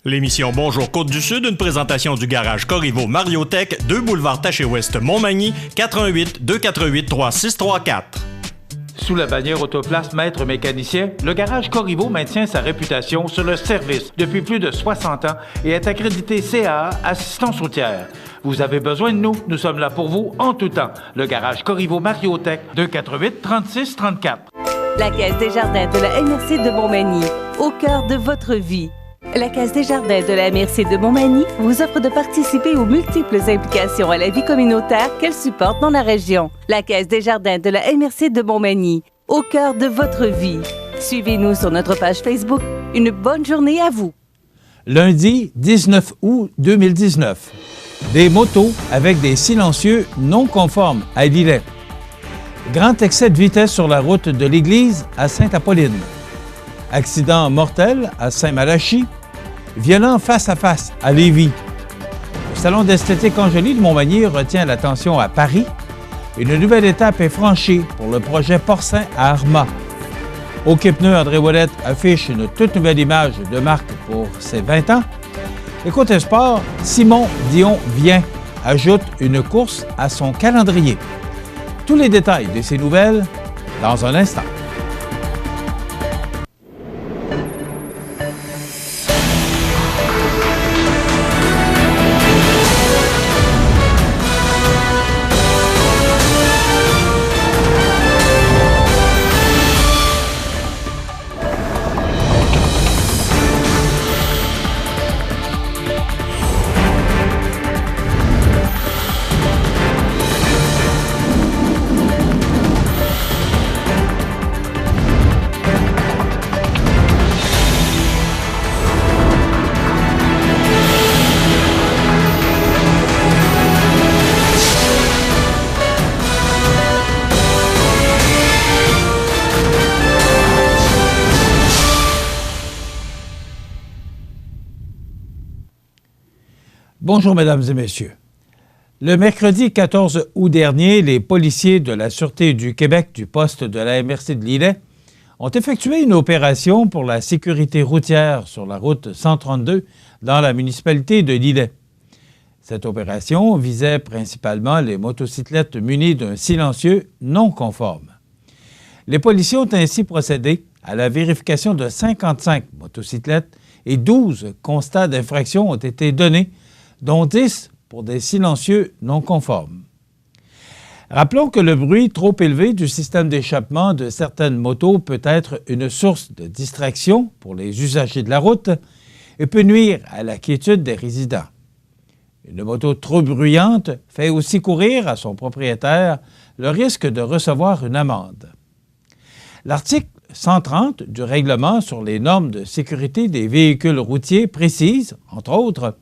L'émission Bonjour Côte-du-Sud, une présentation du garage Corriveau Mariotech, 2 boulevard Taché-Ouest Montmagny, 418 248 3634. Sous la bannière Autoplace Maître Mécanicien, le garage Corriveau maintient sa réputation sur le service depuis plus de 60 ans et est accrédité CAA Assistance routière. Vous avez besoin de nous, nous sommes là pour vous en tout temps. Le garage Corriveau Mariotech, 248 36 34. La Caisse des Jardins de la MRC de Montmagny, au cœur de votre vie. La Caisse des Jardins de la MRC de Montmagny vous offre de participer aux multiples implications à la vie communautaire qu'elle supporte dans la région. La Caisse des Jardins de la MRC de Montmagny, au cœur de votre vie. Suivez-nous sur notre page Facebook. Une bonne journée à vous. Lundi 19 août 2019. Des motos avec des silencieux non conformes à Lillet. Grand excès de vitesse sur la route de l'Église à Sainte-Apolline. Accident mortel à Saint-Malachie. Violent face-à-face à Lévis. Le Salon d'esthétique Angélie de Montmagny retient l'attention à Paris. Une nouvelle étape est franchie pour le projet porcin à Arma. OK Pneus André Ouellette affiche une toute nouvelle image de marque pour ses 20 ans. Et côté sport, Simon Dion vient ajoute une course à son calendrier. Tous les détails de ces nouvelles dans un instant. Bonjour, mesdames et messieurs. Le mercredi 14 août dernier, les policiers de la Sûreté du Québec du poste de la MRC de Lillet ont effectué une opération pour la sécurité routière sur la route 132 dans la municipalité de Lillet. Cette opération visait principalement les motocyclettes munies d'un silencieux non conforme. Les policiers ont ainsi procédé à la vérification de 55 motocyclettes et 12 constats d'infraction ont été donnés, dont 10 pour des silencieux non conformes. Rappelons que le bruit trop élevé du système d'échappement de certaines motos peut être une source de distraction pour les usagers de la route et peut nuire à la quiétude des résidents. Une moto trop bruyante fait aussi courir à son propriétaire le risque de recevoir une amende. L'article 130 du règlement sur les normes de sécurité des véhicules routiers précise, entre autres,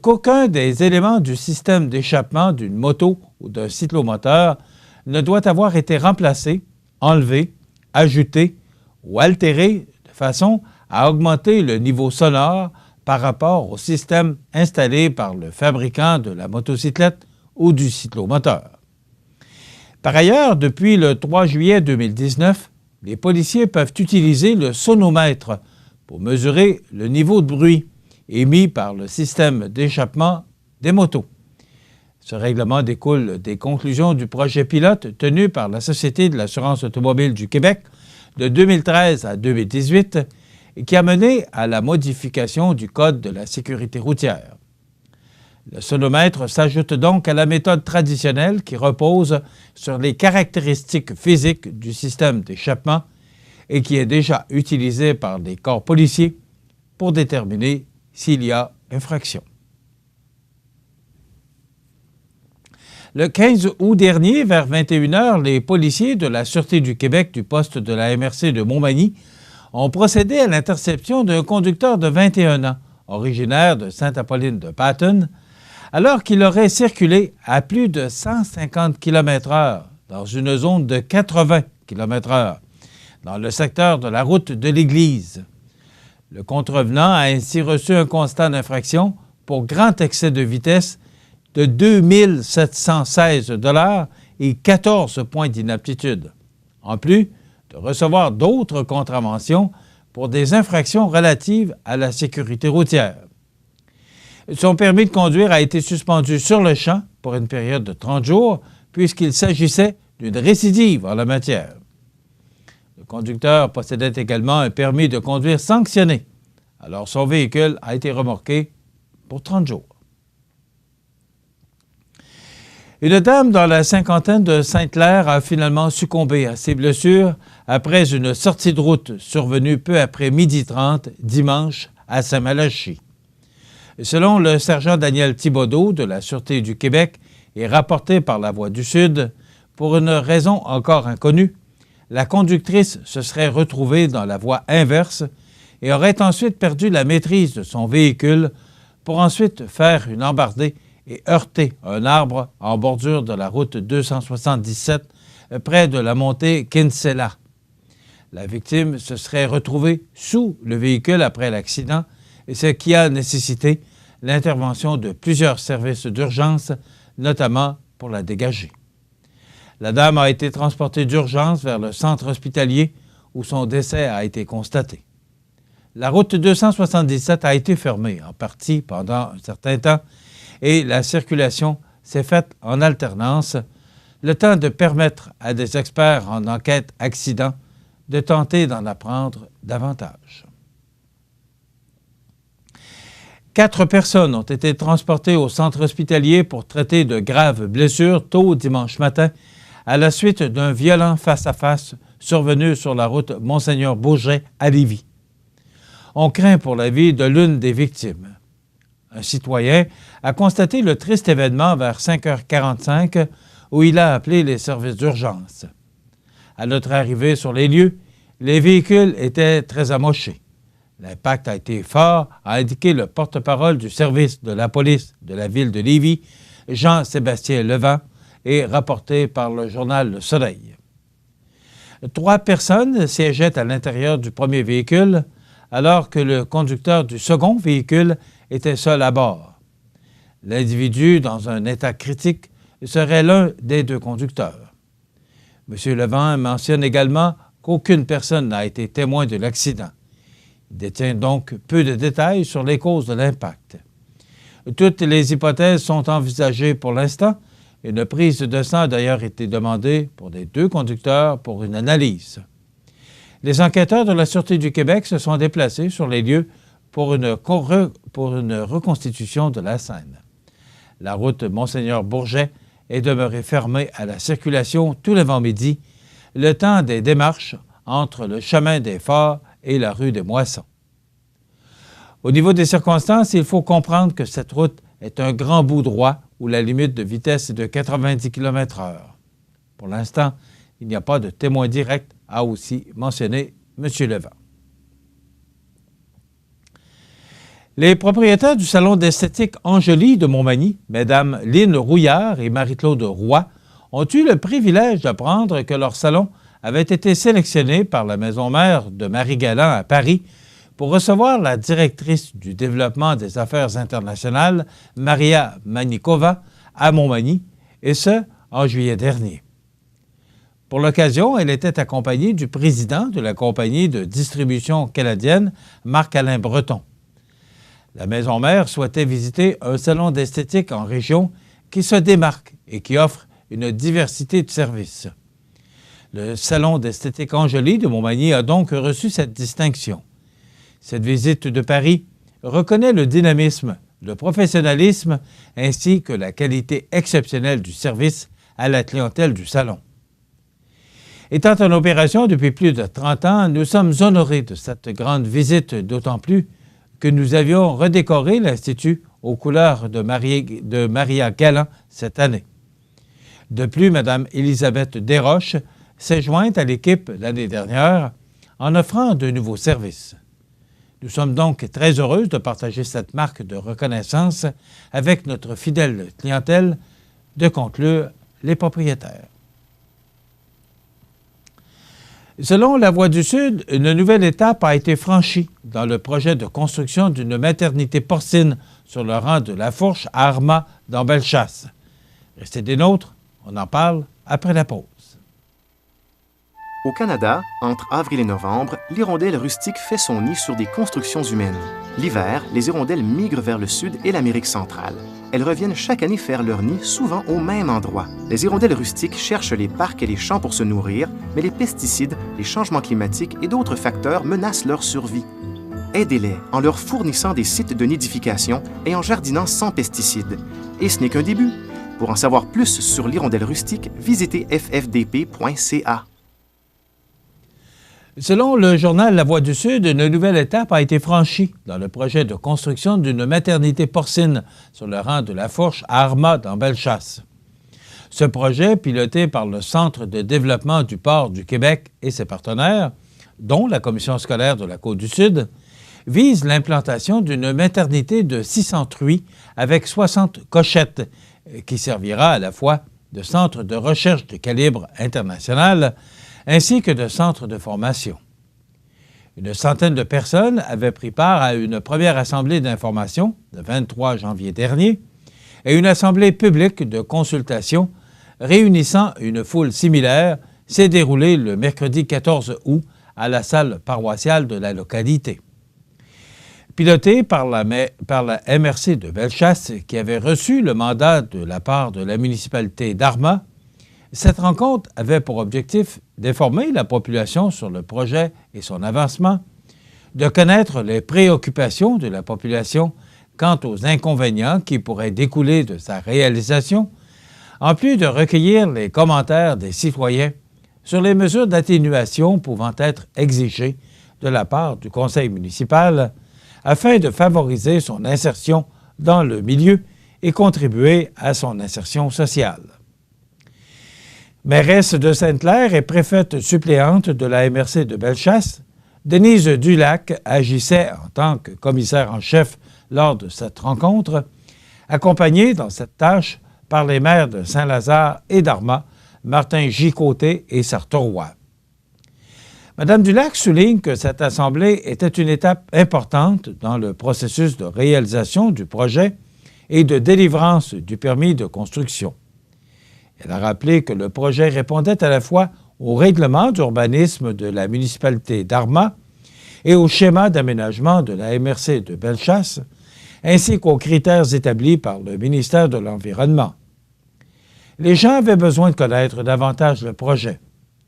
qu'aucun des éléments du système d'échappement d'une moto ou d'un cyclomoteur ne doit avoir été remplacé, enlevé, ajouté ou altéré de façon à augmenter le niveau sonore par rapport au système installé par le fabricant de la motocyclette ou du cyclomoteur. Par ailleurs, depuis le 3 juillet 2019, les policiers peuvent utiliser le sonomètre pour mesurer le niveau de bruit émis par le système d'échappement des motos. Ce règlement découle des conclusions du projet pilote tenu par la Société de l'assurance automobile du Québec de 2013 à 2018 et qui a mené à la modification du Code de la sécurité routière. Le sonomètre s'ajoute donc à la méthode traditionnelle qui repose sur les caractéristiques physiques du système d'échappement et qui est déjà utilisée par les corps policiers pour déterminer s'il y a infraction. Le 15 août dernier, vers 21h, les policiers de la Sûreté du Québec du poste de la MRC de Montmagny ont procédé à l'interception d'un conducteur de 21 ans, originaire de Sainte-Apolline-de-Patten, alors qu'il aurait circulé à plus de 150 km/h dans une zone de 80 km/h dans le secteur de la route de l'Église. Le contrevenant a ainsi reçu un constat d'infraction pour grand excès de vitesse de 2 716 $ et 14 points d'inaptitude, en plus de recevoir d'autres contraventions pour des infractions relatives à la sécurité routière. Son permis de conduire a été suspendu sur le champ pour une période de 30 jours puisqu'il s'agissait d'une récidive en la matière. Le conducteur possédait également un permis de conduire sanctionné. Alors son véhicule a été remorqué pour 30 jours. Une dame dans la cinquantaine de Sainte-Claire a finalement succombé à ses blessures après une sortie de route survenue peu après 12h30 dimanche à Saint-Malachie. Selon le sergent Daniel Thibodeau de la Sûreté du Québec et rapporté par La Voix du Sud, pour une raison encore inconnue, la conductrice se serait retrouvée dans la voie inverse et aurait ensuite perdu la maîtrise de son véhicule pour ensuite faire une embardée et heurter un arbre en bordure de la route 277 près de la montée Kinsella. La victime se serait retrouvée sous le véhicule après l'accident, ce qui a nécessité l'intervention de plusieurs services d'urgence, notamment pour la dégager. La dame a été transportée d'urgence vers le centre hospitalier où son décès a été constaté. La route 277 a été fermée en partie pendant un certain temps et la circulation s'est faite en alternance, le temps de permettre à des experts en enquête accident de tenter d'en apprendre davantage. 4 personnes ont été transportées au centre hospitalier pour traiter de graves blessures tôt dimanche matin à la suite d'un violent face-à-face survenu sur la route Monseigneur-Bourget à Lévis. On craint pour la vie de l'une des victimes. Un citoyen a constaté le triste événement vers 5h45 où il a appelé les services d'urgence. À notre arrivée sur les lieux, les véhicules étaient très amochés. L'impact a été fort, a indiqué le porte-parole du service de la police de la ville de Lévis, Jean-Sébastien Levent, et rapporté par le journal Le Soleil. 3 personnes siégeaient à l'intérieur du premier véhicule, alors que le conducteur du second véhicule était seul à bord. L'individu, dans un état critique, serait l'un des 2 conducteurs. M. Levent mentionne également qu'aucune personne n'a été témoin de l'accident. Il détient donc peu de détails sur les causes de l'impact. Toutes les hypothèses sont envisagées pour l'instant. Une prise de sang a d'ailleurs été demandée pour les 2 conducteurs pour une analyse. Les enquêteurs de la Sûreté du Québec se sont déplacés sur les lieux pour une reconstitution de la scène. La route Monseigneur-Bourget est demeurée fermée à la circulation tout l'avant-midi, le temps des démarches entre le chemin des Forts et la rue des Moissons. Au niveau des circonstances, il faut comprendre que cette route est un grand bout droit où la limite de vitesse est de 90 km/h. Pour l'instant, il n'y a pas de témoin direct, a aussi mentionné M. Levent. Les propriétaires du salon d'esthétique Angélie de Montmagny, Mesdames Lynne Rouillard et Marie-Claude Roy, ont eu le privilège d'apprendre que leur salon avait été sélectionné par la maison mère de Marie-Galland à Paris pour recevoir la directrice du développement des affaires internationales, Maria Manikova, à Montmagny, et ce, en juillet dernier. Pour l'occasion, elle était accompagnée du président de la compagnie de distribution canadienne, Marc-Alain Breton. La maison mère souhaitait visiter un salon d'esthétique en région qui se démarque et qui offre une diversité de services. Le salon d'esthétique Angélie de Montmagny a donc reçu cette distinction. Cette visite de Paris reconnaît le dynamisme, le professionnalisme ainsi que la qualité exceptionnelle du service à la clientèle du salon. Étant en opération depuis plus de 30 ans, nous sommes honorés de cette grande visite, d'autant plus que nous avions redécoré l'Institut aux couleurs de Maria Galland cette année. De plus, Mme Élisabeth Desroches s'est jointe à l'équipe l'année dernière en offrant de nouveaux services. Nous sommes donc très heureux de partager cette marque de reconnaissance avec notre fidèle clientèle, de conclure les propriétaires. Selon La Voix du Sud, une nouvelle étape a été franchie dans le projet de construction d'une maternité porcine sur le rang de La Fourche à Armagh dans Bellechasse. Restez des nôtres, on en parle après la pause. Au Canada, entre avril et novembre, l'hirondelle rustique fait son nid sur des constructions humaines. L'hiver, les hirondelles migrent vers le sud et l'Amérique centrale. Elles reviennent chaque année faire leur nid, souvent au même endroit. Les hirondelles rustiques cherchent les parcs et les champs pour se nourrir, mais les pesticides, les changements climatiques et d'autres facteurs menacent leur survie. Aidez-les en leur fournissant des sites de nidification et en jardinant sans pesticides. Et ce n'est qu'un début. Pour en savoir plus sur l'hirondelle rustique, visitez ffdp.ca. Selon le journal La Voix du Sud, une nouvelle étape a été franchie dans le projet de construction d'une maternité porcine sur le rang de la Fourche à Armagh, dans Bellechasse. Ce projet, piloté par le Centre de développement du port du Québec et ses partenaires, dont la Commission scolaire de la Côte-du-Sud, vise l'implantation d'une maternité de 600 truies avec 60 cochettes, qui servira à la fois de centre de recherche de calibre international ainsi que de centre de formation. Une centaine de personnes avaient pris part à une première assemblée d'information le 23 janvier dernier et une assemblée publique de consultation réunissant une foule similaire s'est déroulée le mercredi 14 août à la salle paroissiale de la localité. Pilotée par la MRC de Bellechasse, qui avait reçu le mandat de la part de la municipalité d'Armagh, cette rencontre avait pour objectif d'informer la population sur le projet et son avancement, de connaître les préoccupations de la population quant aux inconvénients qui pourraient découler de sa réalisation, en plus de recueillir les commentaires des citoyens sur les mesures d'atténuation pouvant être exigées de la part du conseil municipal afin de favoriser son insertion dans le milieu et contribuer à son insertion sociale. Mairesse de Sainte-Claire et préfète suppléante de la MRC de Bellechasse, Denise Dulac agissait en tant que commissaire en chef lors de cette rencontre, accompagnée dans cette tâche par les maires de Saint-Lazare et d'Armagh, Martin Gicoté et Sartoroy. Mme Dulac souligne que cette assemblée était une étape importante dans le processus de réalisation du projet et de délivrance du permis de construction. Elle a rappelé que le projet répondait à la fois au règlement d'urbanisme de la municipalité d'Armagh et au schéma d'aménagement de la MRC de Bellechasse, ainsi qu'aux critères établis par le ministère de l'Environnement. Les gens avaient besoin de connaître davantage le projet,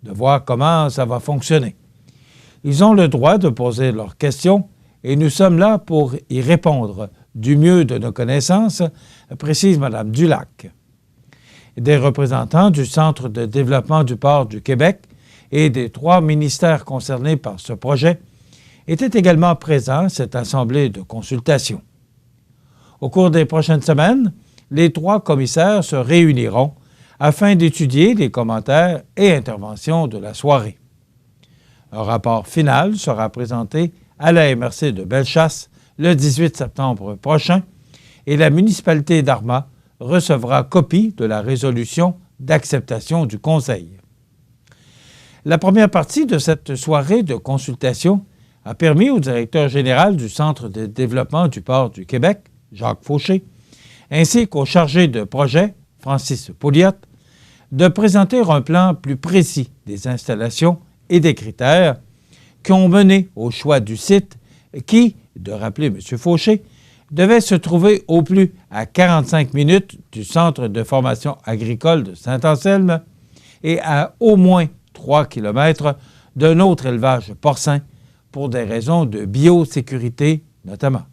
de voir comment ça va fonctionner. Ils ont le droit de poser leurs questions et nous sommes là pour y répondre du mieux de nos connaissances, précise Mme Dulac. Des représentants du Centre de développement du port du Québec et des 3 ministères concernés par ce projet étaient également présents à cette assemblée de consultation. Au cours des prochaines semaines, les 3 commissaires se réuniront afin d'étudier les commentaires et interventions de la soirée. Un rapport final sera présenté à la MRC de Bellechasse le 18 septembre prochain et la municipalité d'Armagh recevra copie de la résolution d'acceptation du Conseil. La première partie de cette soirée de consultation a permis au directeur général du Centre de développement du port du Québec, Jacques Fauché, ainsi qu'au chargé de projet, Francis Pouliot, de présenter un plan plus précis des installations et des critères qui ont mené au choix du site qui, de rappeler M. Fauché, devait se trouver au plus à 45 minutes du Centre de formation agricole de Saint-Anselme et à au moins 3 km d'un autre élevage porcin pour des raisons de biosécurité notamment.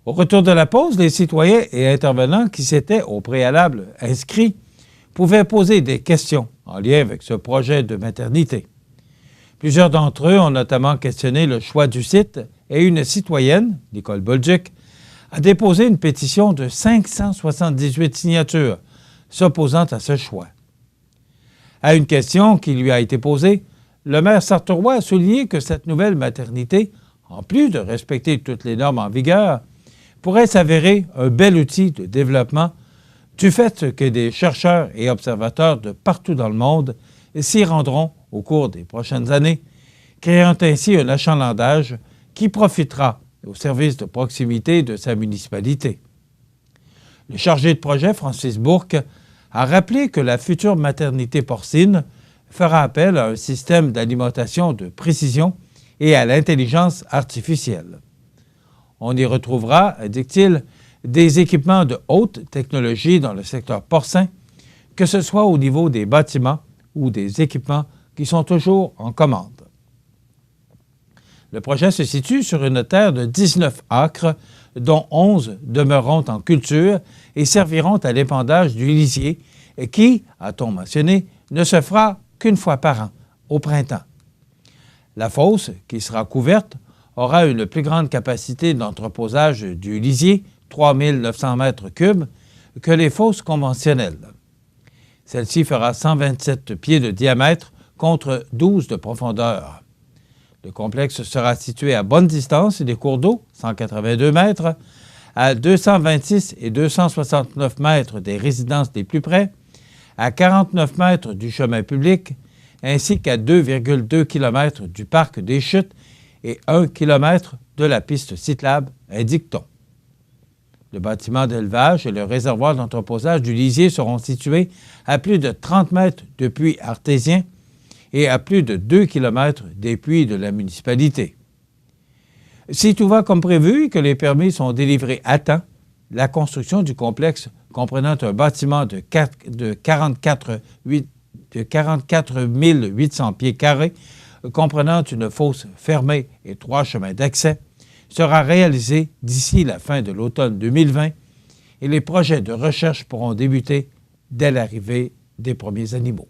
Au retour de la pause, les citoyens et intervenants qui s'étaient au préalable inscrits pouvaient poser des questions en lien avec ce projet de maternité. Plusieurs d'entre eux ont notamment questionné le choix du site et une citoyenne, Nicole Bolduc, a déposé une pétition de 578 signatures s'opposant à ce choix. À une question qui lui a été posée, le maire Sartoroy a souligné que cette nouvelle maternité, en plus de respecter toutes les normes en vigueur, pourrait s'avérer un bel outil de développement du fait que des chercheurs et observateurs de partout dans le monde s'y rendront au cours des prochaines années, créant ainsi un achalandage qui profitera au service de proximité de sa municipalité. Le chargé de projet, Francis Bourque, a rappelé que la future maternité porcine fera appel à un système d'alimentation de précision et à l'intelligence artificielle. On y retrouvera, indique-t-il, des équipements de haute technologie dans le secteur porcin, que ce soit au niveau des bâtiments ou des équipements qui sont toujours en commande. Le projet se situe sur une terre de 19 acres, dont 11 demeureront en culture et serviront à l'épandage du lisier, qui, a-t-on mentionné, ne se fera qu'une fois par an, au printemps. La fosse, qui sera couverte, aura une plus grande capacité d'entreposage du lisier, 3 900 mètres cubes, que les fosses conventionnelles. Celle-ci fera 127 pieds de diamètre contre 12 de profondeur. Le complexe sera situé à bonne distance des cours d'eau, 182 mètres, à 226 et 269 mètres des résidences les plus près, à 49 mètres du chemin public, ainsi qu'à 2,2 km du parc des Chutes et 1 km de la piste cyclable, indique-t-on. Le bâtiment d'élevage et le réservoir d'entreposage du lisier seront situés à plus de 30 mètres de puits artésiens et à plus de 2 km des puits de la municipalité. Si tout va comme prévu et que les permis sont délivrés à temps, la construction du complexe comprenant un bâtiment de 44 800 pieds carrés, comprenant une fosse fermée et 3 chemins d'accès, sera réalisée d'ici la fin de l'automne 2020 et les projets de recherche pourront débuter dès l'arrivée des premiers animaux.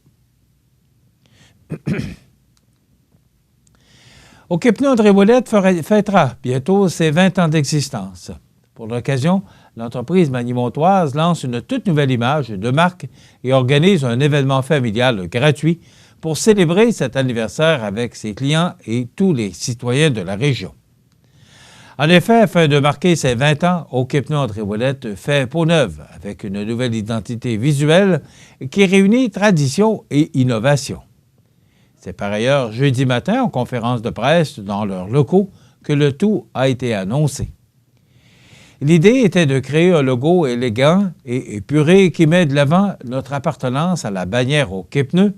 Au Kipneu, André Ouellette fêtera bientôt ses 20 ans d'existence. Pour l'occasion, l'entreprise manimontoise lance une toute nouvelle image de marque et organise un événement familial gratuit pour célébrer cet anniversaire avec ses clients et tous les citoyens de la région. En effet, afin de marquer ses 20 ans, au Kipneu, André Ouellette fait peau neuve avec une nouvelle identité visuelle qui réunit tradition et innovation. C'est par ailleurs jeudi matin, en conférence de presse dans leurs locaux, que le tout a été annoncé. L'idée était de créer un logo élégant et épuré qui met de l'avant notre appartenance à la bannière au Kipneu,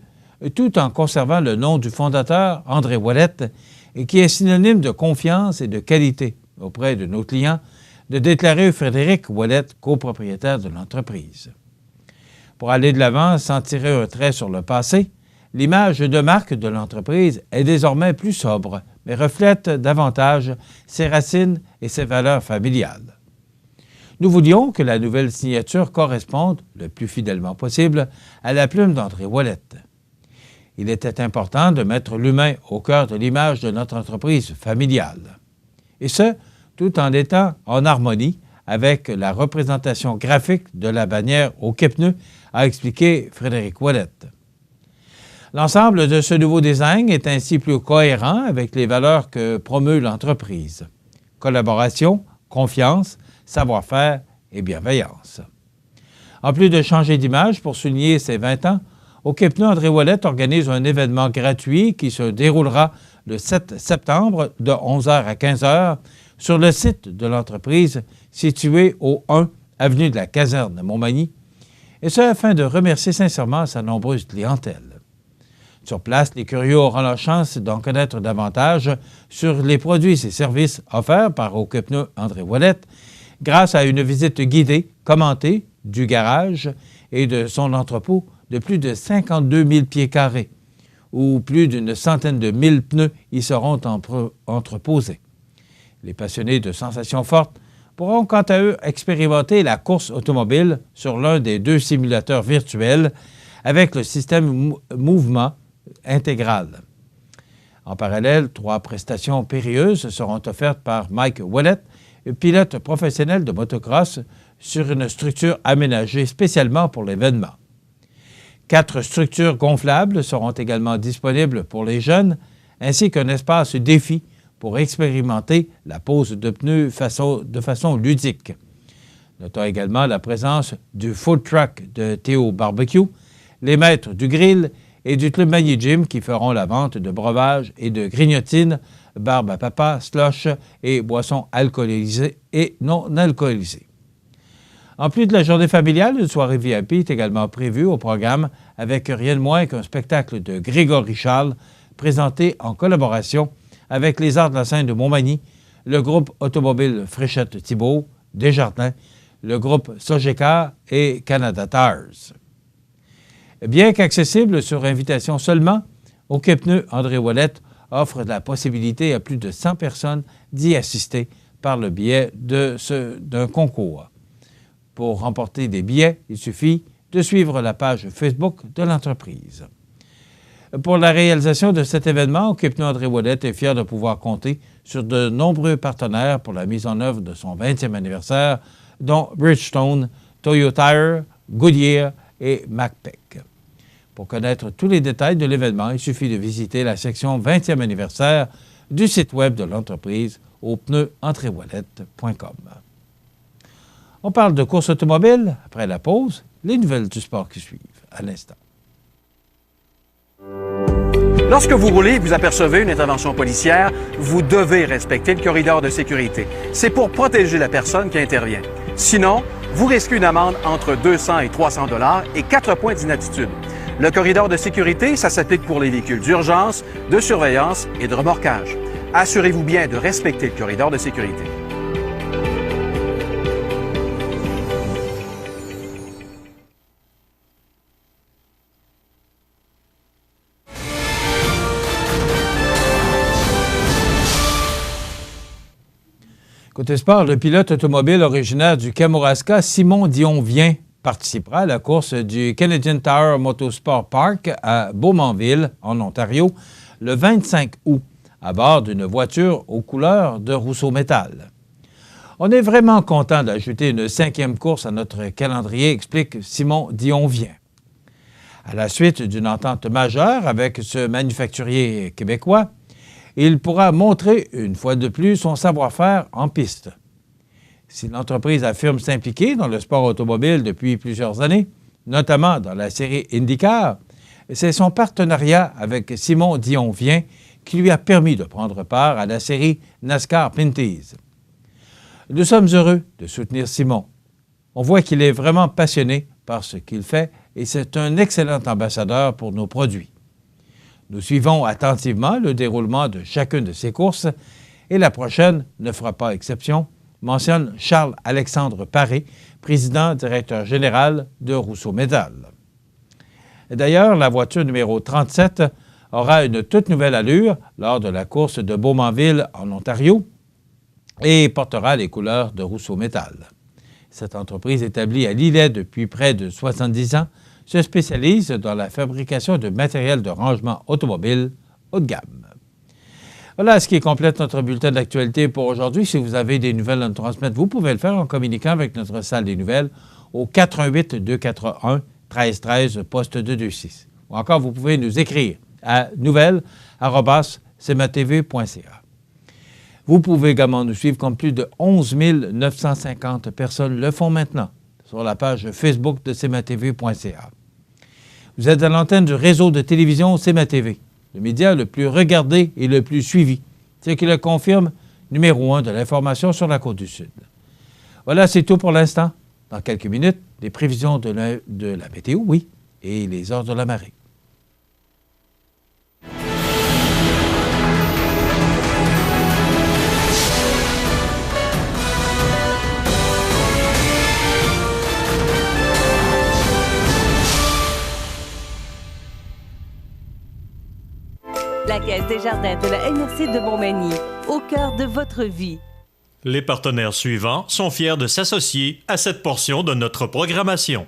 tout en conservant le nom du fondateur, André Ouellette, et qui est synonyme de confiance et de qualité auprès de nos clients, de déclarer Frédéric Ouellette, copropriétaire de l'entreprise. Pour aller de l'avant sans tirer un trait sur le passé, l'image de marque de l'entreprise est désormais plus sobre, mais reflète davantage ses racines et ses valeurs familiales. Nous voulions que la nouvelle signature corresponde, le plus fidèlement possible, à la plume d'André Ouellette. Il était important de mettre l'humain au cœur de l'image de notre entreprise familiale. Et ce, tout en étant en harmonie avec la représentation graphique de la bannière au Kipneu, a expliqué Frédéric Ouellette. L'ensemble de ce nouveau design est ainsi plus cohérent avec les valeurs que promeut l'entreprise. Collaboration, confiance, savoir-faire et bienveillance. En plus de changer d'image pour souligner ses 20 ans, au Kipneu, André Ouellette organise un événement gratuit qui se déroulera le 7 septembre de 11h à 15h sur le site de l'entreprise situé au 1 avenue de la Caserne à Montmagny, et ce afin de remercier sincèrement sa nombreuse clientèle. Sur place, les curieux auront la chance d'en connaître davantage sur les produits et services offerts par au Kipneu André Ouellette grâce à une visite guidée, commentée du garage et de son entrepôt de plus de 52 000 pieds carrés, où plus d'une centaine de mille pneus y seront entreposés. Les passionnés de sensations fortes pourront quant à eux expérimenter la course automobile sur l'un des 2 simulateurs virtuels avec le système mouvement intégral. En parallèle, 3 prestations périlleuses seront offertes par Mike Ouellette, pilote professionnel de motocross, sur une structure aménagée spécialement pour l'événement. 4 structures gonflables seront également disponibles pour les jeunes, ainsi qu'un espace défi pour expérimenter la pose de pneus de façon ludique. Notons également la présence du food truck de Théo Barbecue, les maîtres du grill et du Club Magny Gym qui feront la vente de breuvages et de grignotines, barbe à papa, slush et boissons alcoolisées et non alcoolisées. En plus de la journée familiale, une soirée VIP est également prévue au programme avec rien de moins qu'un spectacle de Grégory Charles présenté en collaboration avec les Arts de la scène de Montmagny, le groupe automobile Fréchette-Thibault, Desjardins, le groupe Sogecar et Canada Tires. Bien qu'accessible sur invitation seulement, Quai-Pneus André Ouellette offre la possibilité à plus de 100 personnes d'y assister par le biais d'un concours. Pour remporter des billets, il suffit de suivre la page Facebook de l'entreprise. Pour la réalisation de cet événement, Quai-Pneus André Ouellette est fier de pouvoir compter sur de nombreux partenaires pour la mise en œuvre de son 20e anniversaire, dont Bridgestone, Toyo Tire, Goodyear et MacPac. Pour connaître tous les détails de l'événement, il suffit de visiter la section 20e anniversaire du site web de l'entreprise au pneuandréouellette.com. On parle de course automobile. Après la pause, les nouvelles du sport qui suivent. À l'instant. Lorsque vous roulez et vous apercevez une intervention policière, vous devez respecter le corridor de sécurité. C'est pour protéger la personne qui intervient. Sinon, vous risquez une amende entre 200 et 300 $ et 4 points d'inaptitude. Le corridor de sécurité, ça s'applique pour les véhicules d'urgence, de surveillance et de remorquage. Assurez-vous bien de respecter le corridor de sécurité. Côté sport, le pilote automobile originaire du Kamouraska, Simon Dionvien, participera à la course du Canadian Tower Motorsport Park à Beaumontville, en Ontario, le 25 août, à bord d'une voiture aux couleurs de Rousseau Métal. On est vraiment content d'ajouter une 5e course à notre calendrier, explique Simon Dionvien. À la suite d'une entente majeure avec ce manufacturier québécois, il pourra montrer une fois de plus son savoir-faire en piste. Si l'entreprise affirme s'impliquer dans le sport automobile depuis plusieurs années, notamment dans la série IndyCar, c'est son partenariat avec Simon Dionvien qui lui a permis de prendre part à la série NASCAR Pinty's. Nous sommes heureux de soutenir Simon. On voit qu'il est vraiment passionné par ce qu'il fait et c'est un excellent ambassadeur pour nos produits. Nous suivons attentivement le déroulement de chacune de ces courses et la prochaine ne fera pas exception, mentionne Charles-Alexandre Paré, président-directeur général de Rousseau Métal. D'ailleurs, la voiture numéro 37 aura une toute nouvelle allure lors de la course de Beaumontville en Ontario et portera les couleurs de Rousseau Métal. Cette entreprise établie à Lillet depuis près de 70 ans se spécialise dans la fabrication de matériel de rangement automobile haut de gamme. Voilà ce qui complète notre bulletin d'actualité pour aujourd'hui. Si vous avez des nouvelles à nous transmettre, vous pouvez le faire en communiquant avec notre salle des nouvelles au 418-241-1313, poste 226. Ou encore, vous pouvez nous écrire à nouvelles@cmatv.ca. Vous pouvez également nous suivre comme plus de 11 950 personnes le font maintenant sur la page Facebook de cmatv.ca. Vous êtes à l'antenne du réseau de télévision CMA-TV, le média le plus regardé et le plus suivi, ce qui le confirme, numéro 1 de l'information sur la Côte-du-Sud. Voilà, c'est tout pour l'instant. Dans quelques minutes, les prévisions de la météo, oui, et les heures de la marée. La Caisse des Jardins de la MRC de Montmagny, au cœur de votre vie. Les partenaires suivants sont fiers de s'associer à cette portion de notre programmation.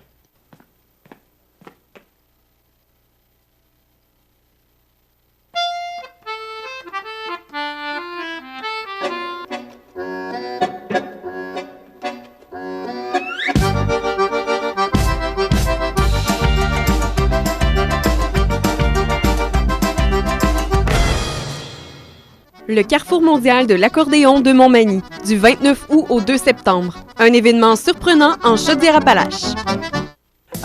Le Carrefour mondial de l'accordéon de Montmagny, du 29 août au 2 septembre. Un événement surprenant en Chaudière-Appalaches.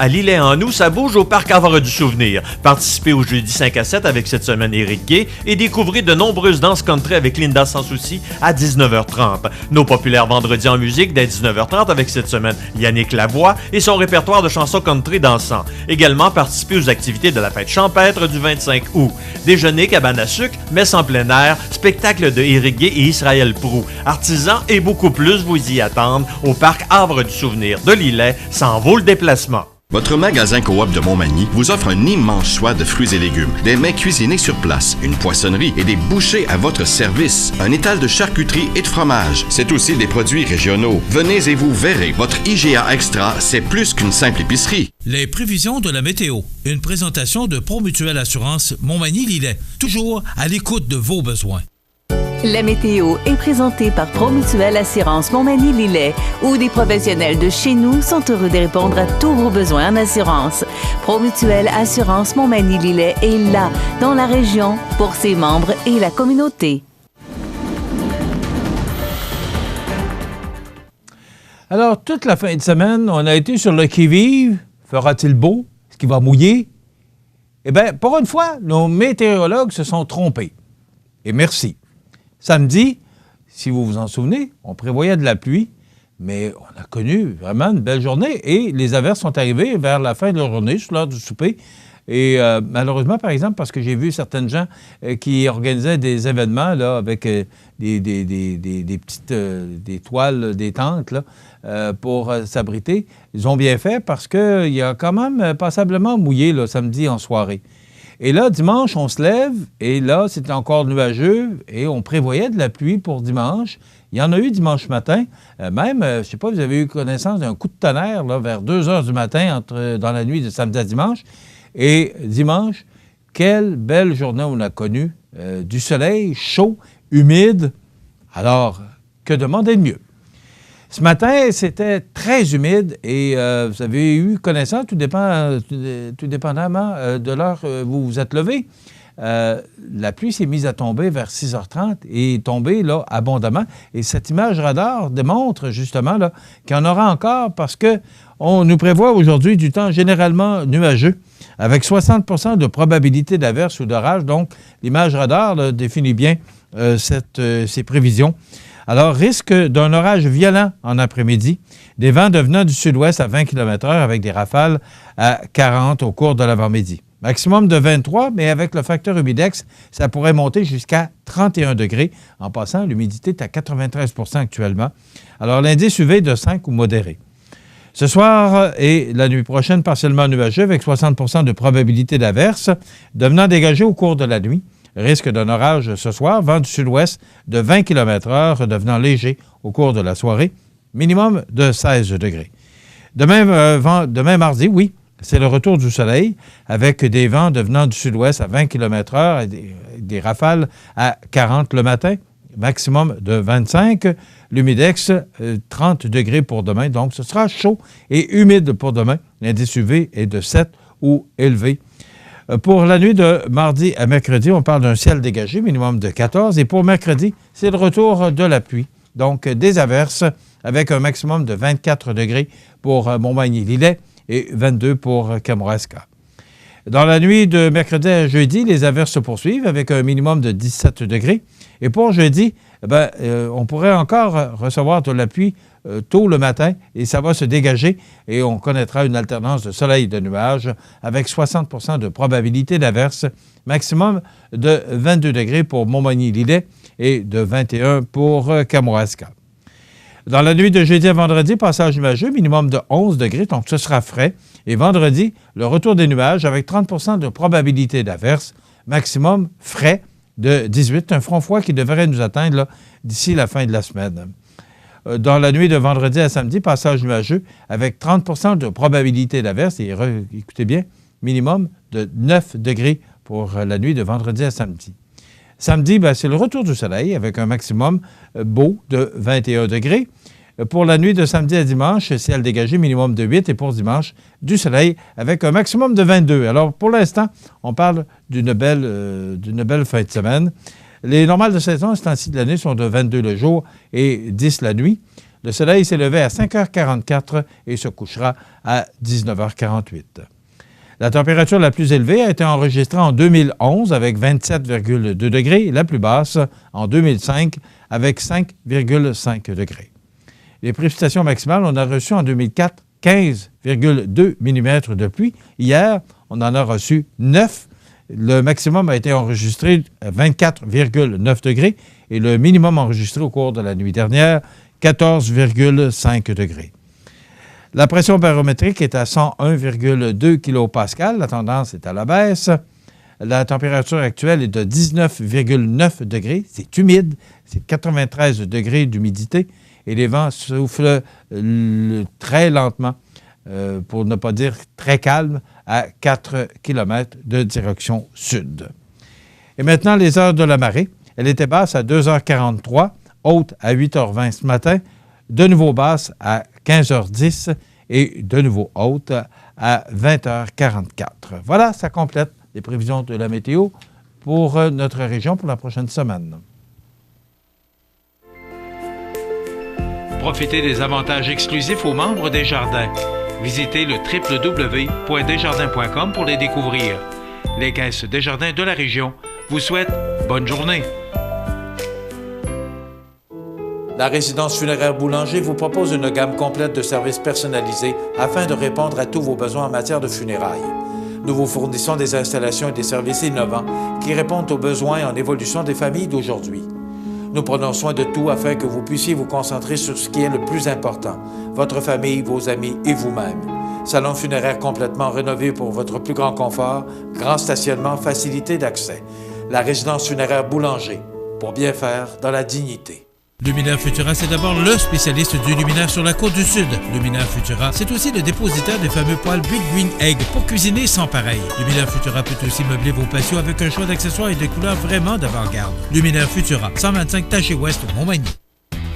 À Lilley-en-Nous, ça bouge au Parc Havre du Souvenir. Participez au jeudi 5 à 7 avec cette semaine Éric Gay et découvrez de nombreuses danses country avec Linda Sans Souci à 19h30. Nos populaires vendredis en musique dès 19h30 avec cette semaine Yannick Lavoie et son répertoire de chansons country dansant. Également, participez aux activités de la fête champêtre du 25 août. Déjeuner, cabane à sucre, messe en plein air, spectacle de Éric Gay et Israël Proulx. Artisans et beaucoup plus vous y attendent au Parc Havre du Souvenir de Lilley. Ça en vaut le déplacement. Votre magasin Coop de Montmagny vous offre un immense choix de fruits et légumes, des mets cuisinés sur place, une poissonnerie et des bouchers à votre service, un étal de charcuterie et de fromage. C'est aussi des produits régionaux. Venez et vous verrez, votre IGA Extra, c'est plus qu'une simple épicerie. Les prévisions de la météo. Une présentation de Promutuelle Assurance Montmagny-Lilley. Toujours à l'écoute de vos besoins. La météo est présentée par Promutuelle Assurance Montmagny-Lilley, où des professionnels de chez nous sont heureux de répondre à tous vos besoins en assurance. Promutuelle Assurance Montmagny-Lilley est là, dans la région, pour ses membres et la communauté. Alors, toute la fin de semaine, on a été sur le qui-vive. Fera-t-il beau? Est-ce qu'il va mouiller? Eh bien, pour une fois, nos météorologues se sont trompés. Et merci. Samedi, si vous vous en souvenez, on prévoyait de la pluie, mais on a connu vraiment une belle journée et les averses sont arrivées vers la fin de la journée, sur l'heure du souper. Et malheureusement, par exemple, parce que j'ai vu certaines gens qui organisaient des événements là, avec des petites des toiles, des tentes là, pour s'abriter, ils ont bien fait parce qu'il a quand même passablement mouillé là, samedi en soirée. Et là, dimanche, on se lève, et là, c'était encore nuageux, et on prévoyait de la pluie pour dimanche. Il y en a eu dimanche matin. Même, je ne sais pas, vous avez eu connaissance d'un coup de tonnerre là, vers 2 heures du matin dans la nuit de samedi à dimanche. Et dimanche, quelle belle journée on a connue. Du soleil, chaud, humide. Alors, que demander de mieux? Ce matin, c'était très humide et vous avez eu connaissance, tout dépendamment de l'heure où vous vous êtes levé. La pluie s'est mise à tomber vers 6h30 et est tombée là, abondamment. Et cette image radar démontre justement là, qu'il y en aura encore parce qu'on nous prévoit aujourd'hui du temps généralement nuageux avec 60 de probabilité d'averse ou d'orage. Donc, l'image radar là, définit bien ces prévisions. Alors, risque d'un orage violent en après-midi, des vents devenant du sud-ouest à 20 km/h avec des rafales à 40 au cours de l'avant-midi. Maximum de 23, mais avec le facteur humidex, ça pourrait monter jusqu'à 31 degrés. En passant, l'humidité est à 93 % actuellement. Alors, l'indice UV de 5 ou modéré. Ce soir et la nuit prochaine, partiellement nuageux avec 60 de probabilité d'averse, devenant dégagé au cours de la nuit. Risque d'un orage ce soir, vent du sud-ouest de 20 km/h, devenant léger au cours de la soirée, minimum de 16 degrés. Demain mardi, oui, c'est le retour du soleil, avec des vents devenant du sud-ouest à 20 km/h et des rafales à 40 le matin, maximum de 25. L'humidex, 30 degrés pour demain, donc ce sera chaud et humide pour demain. L'indice UV est de 7 ou élevé. Pour la nuit de mardi à mercredi, on parle d'un ciel dégagé, minimum de 14. Et pour mercredi, c'est le retour de la pluie. Donc, des averses avec un maximum de 24 degrés pour Montmagny-Lilley et 22 pour Kamouraska. Dans la nuit de mercredi à jeudi, les averses se poursuivent avec un minimum de 17 degrés. Et pour jeudi, on pourrait encore recevoir de la pluie tôt le matin et ça va se dégager et on connaîtra une alternance de soleil et de nuages avec 60 de probabilité d'averse, maximum de 22 degrés pour Montmagny-Lilley et de 21 pour Kamouraska. Dans la nuit de jeudi à vendredi, passage nuageux, minimum de 11 degrés, donc ce sera frais. Et vendredi, le retour des nuages avec 30 de probabilité d'averse, maximum frais de 18. Un front froid qui devrait nous atteindre là, d'ici la fin de la semaine. Dans la nuit de vendredi à samedi, passage nuageux avec 30 de probabilité d'averse. Et écoutez bien, minimum de 9 degrés pour la nuit de vendredi à samedi. Samedi, c'est le retour du soleil avec un maximum beau de 21 degrés. Pour la nuit de samedi à dimanche, ciel dégagé, minimum de 8. Et pour dimanche, du soleil avec un maximum de 22. Alors, pour l'instant, on parle d'une belle fin de semaine. Les normales de saison, ce temps-ci de l'année, sont de 22 le jour et 10 la nuit. Le soleil s'est levé à 5h44 et se couchera à 19h48. La température la plus élevée a été enregistrée en 2011 avec 27,2 degrés et la plus basse en 2005 avec 5,5 degrés. Les précipitations maximales, on a reçu en 2004 15,2 mm de pluie. Hier, on en a reçu 9. Le maximum a été enregistré à 24,9 degrés et le minimum enregistré au cours de la nuit dernière, 14,5 degrés. La pression barométrique est à 101,2 kPa. La tendance est à la baisse. La température actuelle est de 19,9 degrés. C'est humide. C'est 93 degrés d'humidité. Et les vents soufflent très lentement, pour ne pas dire très calme, à 4 km de direction sud. Et maintenant, les heures de la marée. Elle était basse à 2h43, haute à 8h20 ce matin, de nouveau basse à 15h10 et de nouveau haute à 20h44. Voilà, ça complète les prévisions de la météo pour notre région pour la prochaine semaine. Profitez des avantages exclusifs aux membres des Jardins. Visitez le www.desjardins.com pour les découvrir. Les caisses Desjardins de la région vous souhaitent bonne journée. La résidence funéraire Boulanger vous propose une gamme complète de services personnalisés afin de répondre à tous vos besoins en matière de funérailles. Nous vous fournissons des installations et des services innovants qui répondent aux besoins en évolution des familles d'aujourd'hui. Nous prenons soin de tout afin que vous puissiez vous concentrer sur ce qui est le plus important, votre famille, vos amis et vous-même. Salon funéraire complètement rénové pour votre plus grand confort, grand stationnement, facilité d'accès. La résidence funéraire Boulanger, pour bien faire dans la dignité. Luminaire Futura, c'est d'abord le spécialiste du luminaire sur la côte du Sud. Luminaire Futura, c'est aussi le dépositaire des fameux poêles Big Green Egg pour cuisiner sans pareil. Luminaire Futura peut aussi meubler vos patios avec un choix d'accessoires et de couleurs vraiment d'avant-garde. Luminaire Futura, 125 Taché Ouest, Montmagny.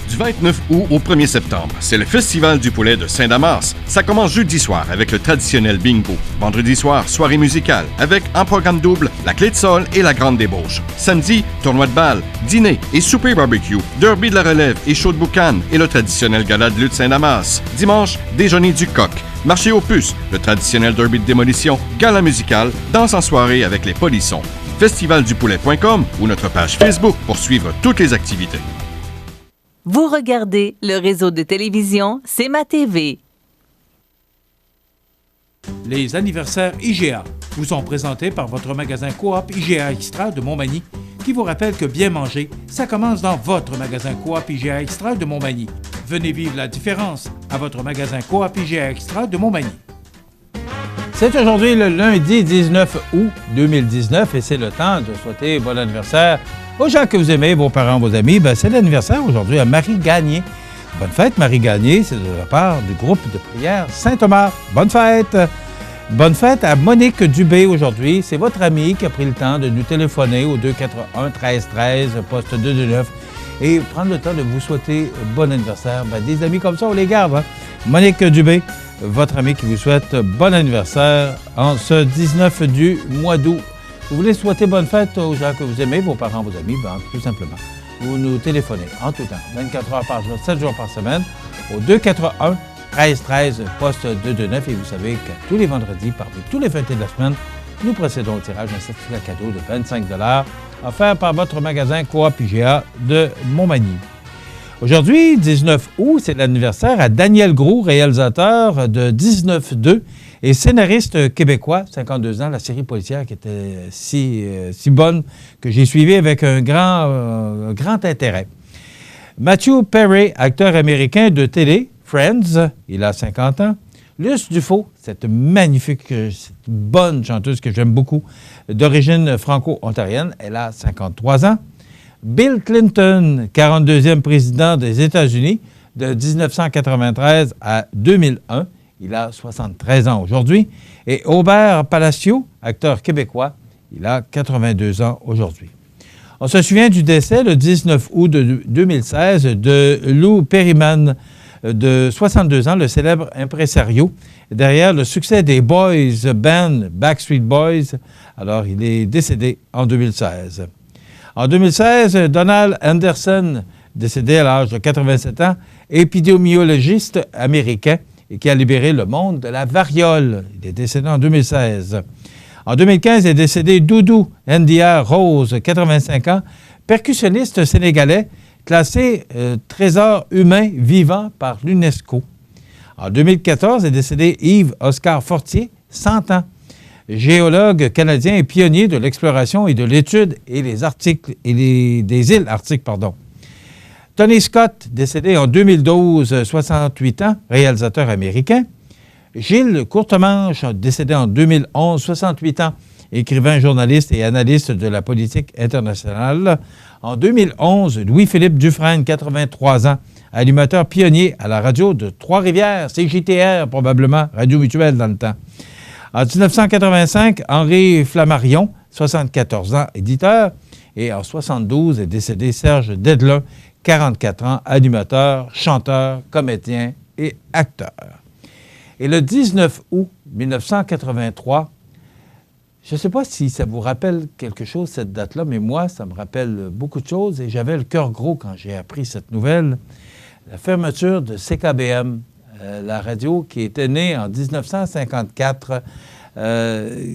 Du 29 août au 1er septembre, c'est le Festival du poulet de Saint-Damas. Ça commence jeudi soir avec le traditionnel bingo. Vendredi soir, soirée musicale avec en programme double la clé de sol et la grande débauche. Samedi, tournoi de balle, dîner et souper barbecue, derby de la relève et show de boucan et le traditionnel gala de lutte Saint-Damas. Dimanche, déjeuner du coq, marché aux puces, le traditionnel derby de démolition, gala musical, danse en soirée avec les polissons. Festivaldupoulet.com ou notre page Facebook pour suivre toutes les activités. Vous regardez le réseau de télévision C'est ma TV. Les anniversaires IGA vous sont présentés par votre magasin Coop IGA Extra de Montmagny qui vous rappelle que bien manger, ça commence dans votre magasin Coop IGA Extra de Montmagny. Venez vivre la différence à votre magasin Coop IGA Extra de Montmagny. C'est aujourd'hui le lundi 19 août 2019 et c'est le temps de souhaiter bon anniversaire aux gens que vous aimez, vos parents, vos amis. C'est l'anniversaire aujourd'hui à Marie Gagné. Bonne fête, Marie Gagné. C'est de la part du groupe de prière Saint-Thomas. Bonne fête! Bonne fête à Monique Dubé aujourd'hui. C'est votre amie qui a pris le temps de nous téléphoner au 281-1313, poste 229 et prendre le temps de vous souhaiter bon anniversaire. Des amis comme ça, on les garde. Monique Dubé, votre amie qui vous souhaite bon anniversaire en ce 19 du mois d'août. Vous voulez souhaiter bonne fête aux gens que vous aimez, vos parents, vos amis, tout simplement. Vous nous téléphonez en tout temps, 24 heures par jour, 7 jours par semaine, au 281-1313, poste 229. Et vous savez que tous les vendredis, parmi tous les fêtés de la semaine, nous procédons au tirage d'un certificat cadeau de 25 $, offert par votre magasin Coop IGA de Montmagny. Aujourd'hui, 19 août, c'est l'anniversaire à Daniel Groux, réalisateur de 19-2 et scénariste québécois, 52 ans, la série policière qui était si bonne que j'ai suivi avec un grand intérêt. Matthew Perry, acteur américain de télé, Friends, il a 50 ans. Luce Dufault, cette magnifique, cette bonne chanteuse que j'aime beaucoup, d'origine franco-ontarienne, elle a 53 ans. Bill Clinton, 42e président des États-Unis, de 1993 à 2001. Il a 73 ans aujourd'hui. Et Aubert Palacio, acteur québécois, il a 82 ans aujourd'hui. On se souvient du décès le 19 août 2016 de Lou Perryman, de 62 ans, le célèbre impresario, derrière le succès des boys band Backstreet Boys. Alors, il est décédé en 2016. En 2016, Donald Anderson, décédé à l'âge de 87 ans, épidémiologiste américain et qui a libéré le monde de la variole. Il est décédé en 2016. En 2015 est décédé Doudou Ndiaye Rose, 85 ans, percussionniste sénégalais, classé trésor humain vivant par l'UNESCO. En 2014 est décédé Yves Oscar Fortier, 100 ans, géologue canadien et pionnier de l'exploration et de l'étude des îles Arctiques. Tony Scott, décédé en 2012, 68 ans, réalisateur américain. Gilles Courtemanche, décédé en 2011, 68 ans, écrivain, journaliste et analyste de la politique internationale. En 2011, Louis-Philippe Dufresne, 83 ans, animateur pionnier à la radio de Trois-Rivières, CJTR, probablement, Radio Mutuelle dans le temps. En 1985, Henri Flammarion, 74 ans, éditeur. Et en 72 est décédé Serge Dedelin, 44 ans, animateur, chanteur, comédien et acteur. Et le 19 août 1983, je ne sais pas si ça vous rappelle quelque chose, cette date-là, mais moi, ça me rappelle beaucoup de choses et j'avais le cœur gros quand j'ai appris cette nouvelle. La fermeture de CKBM, la radio qui était née en 1954.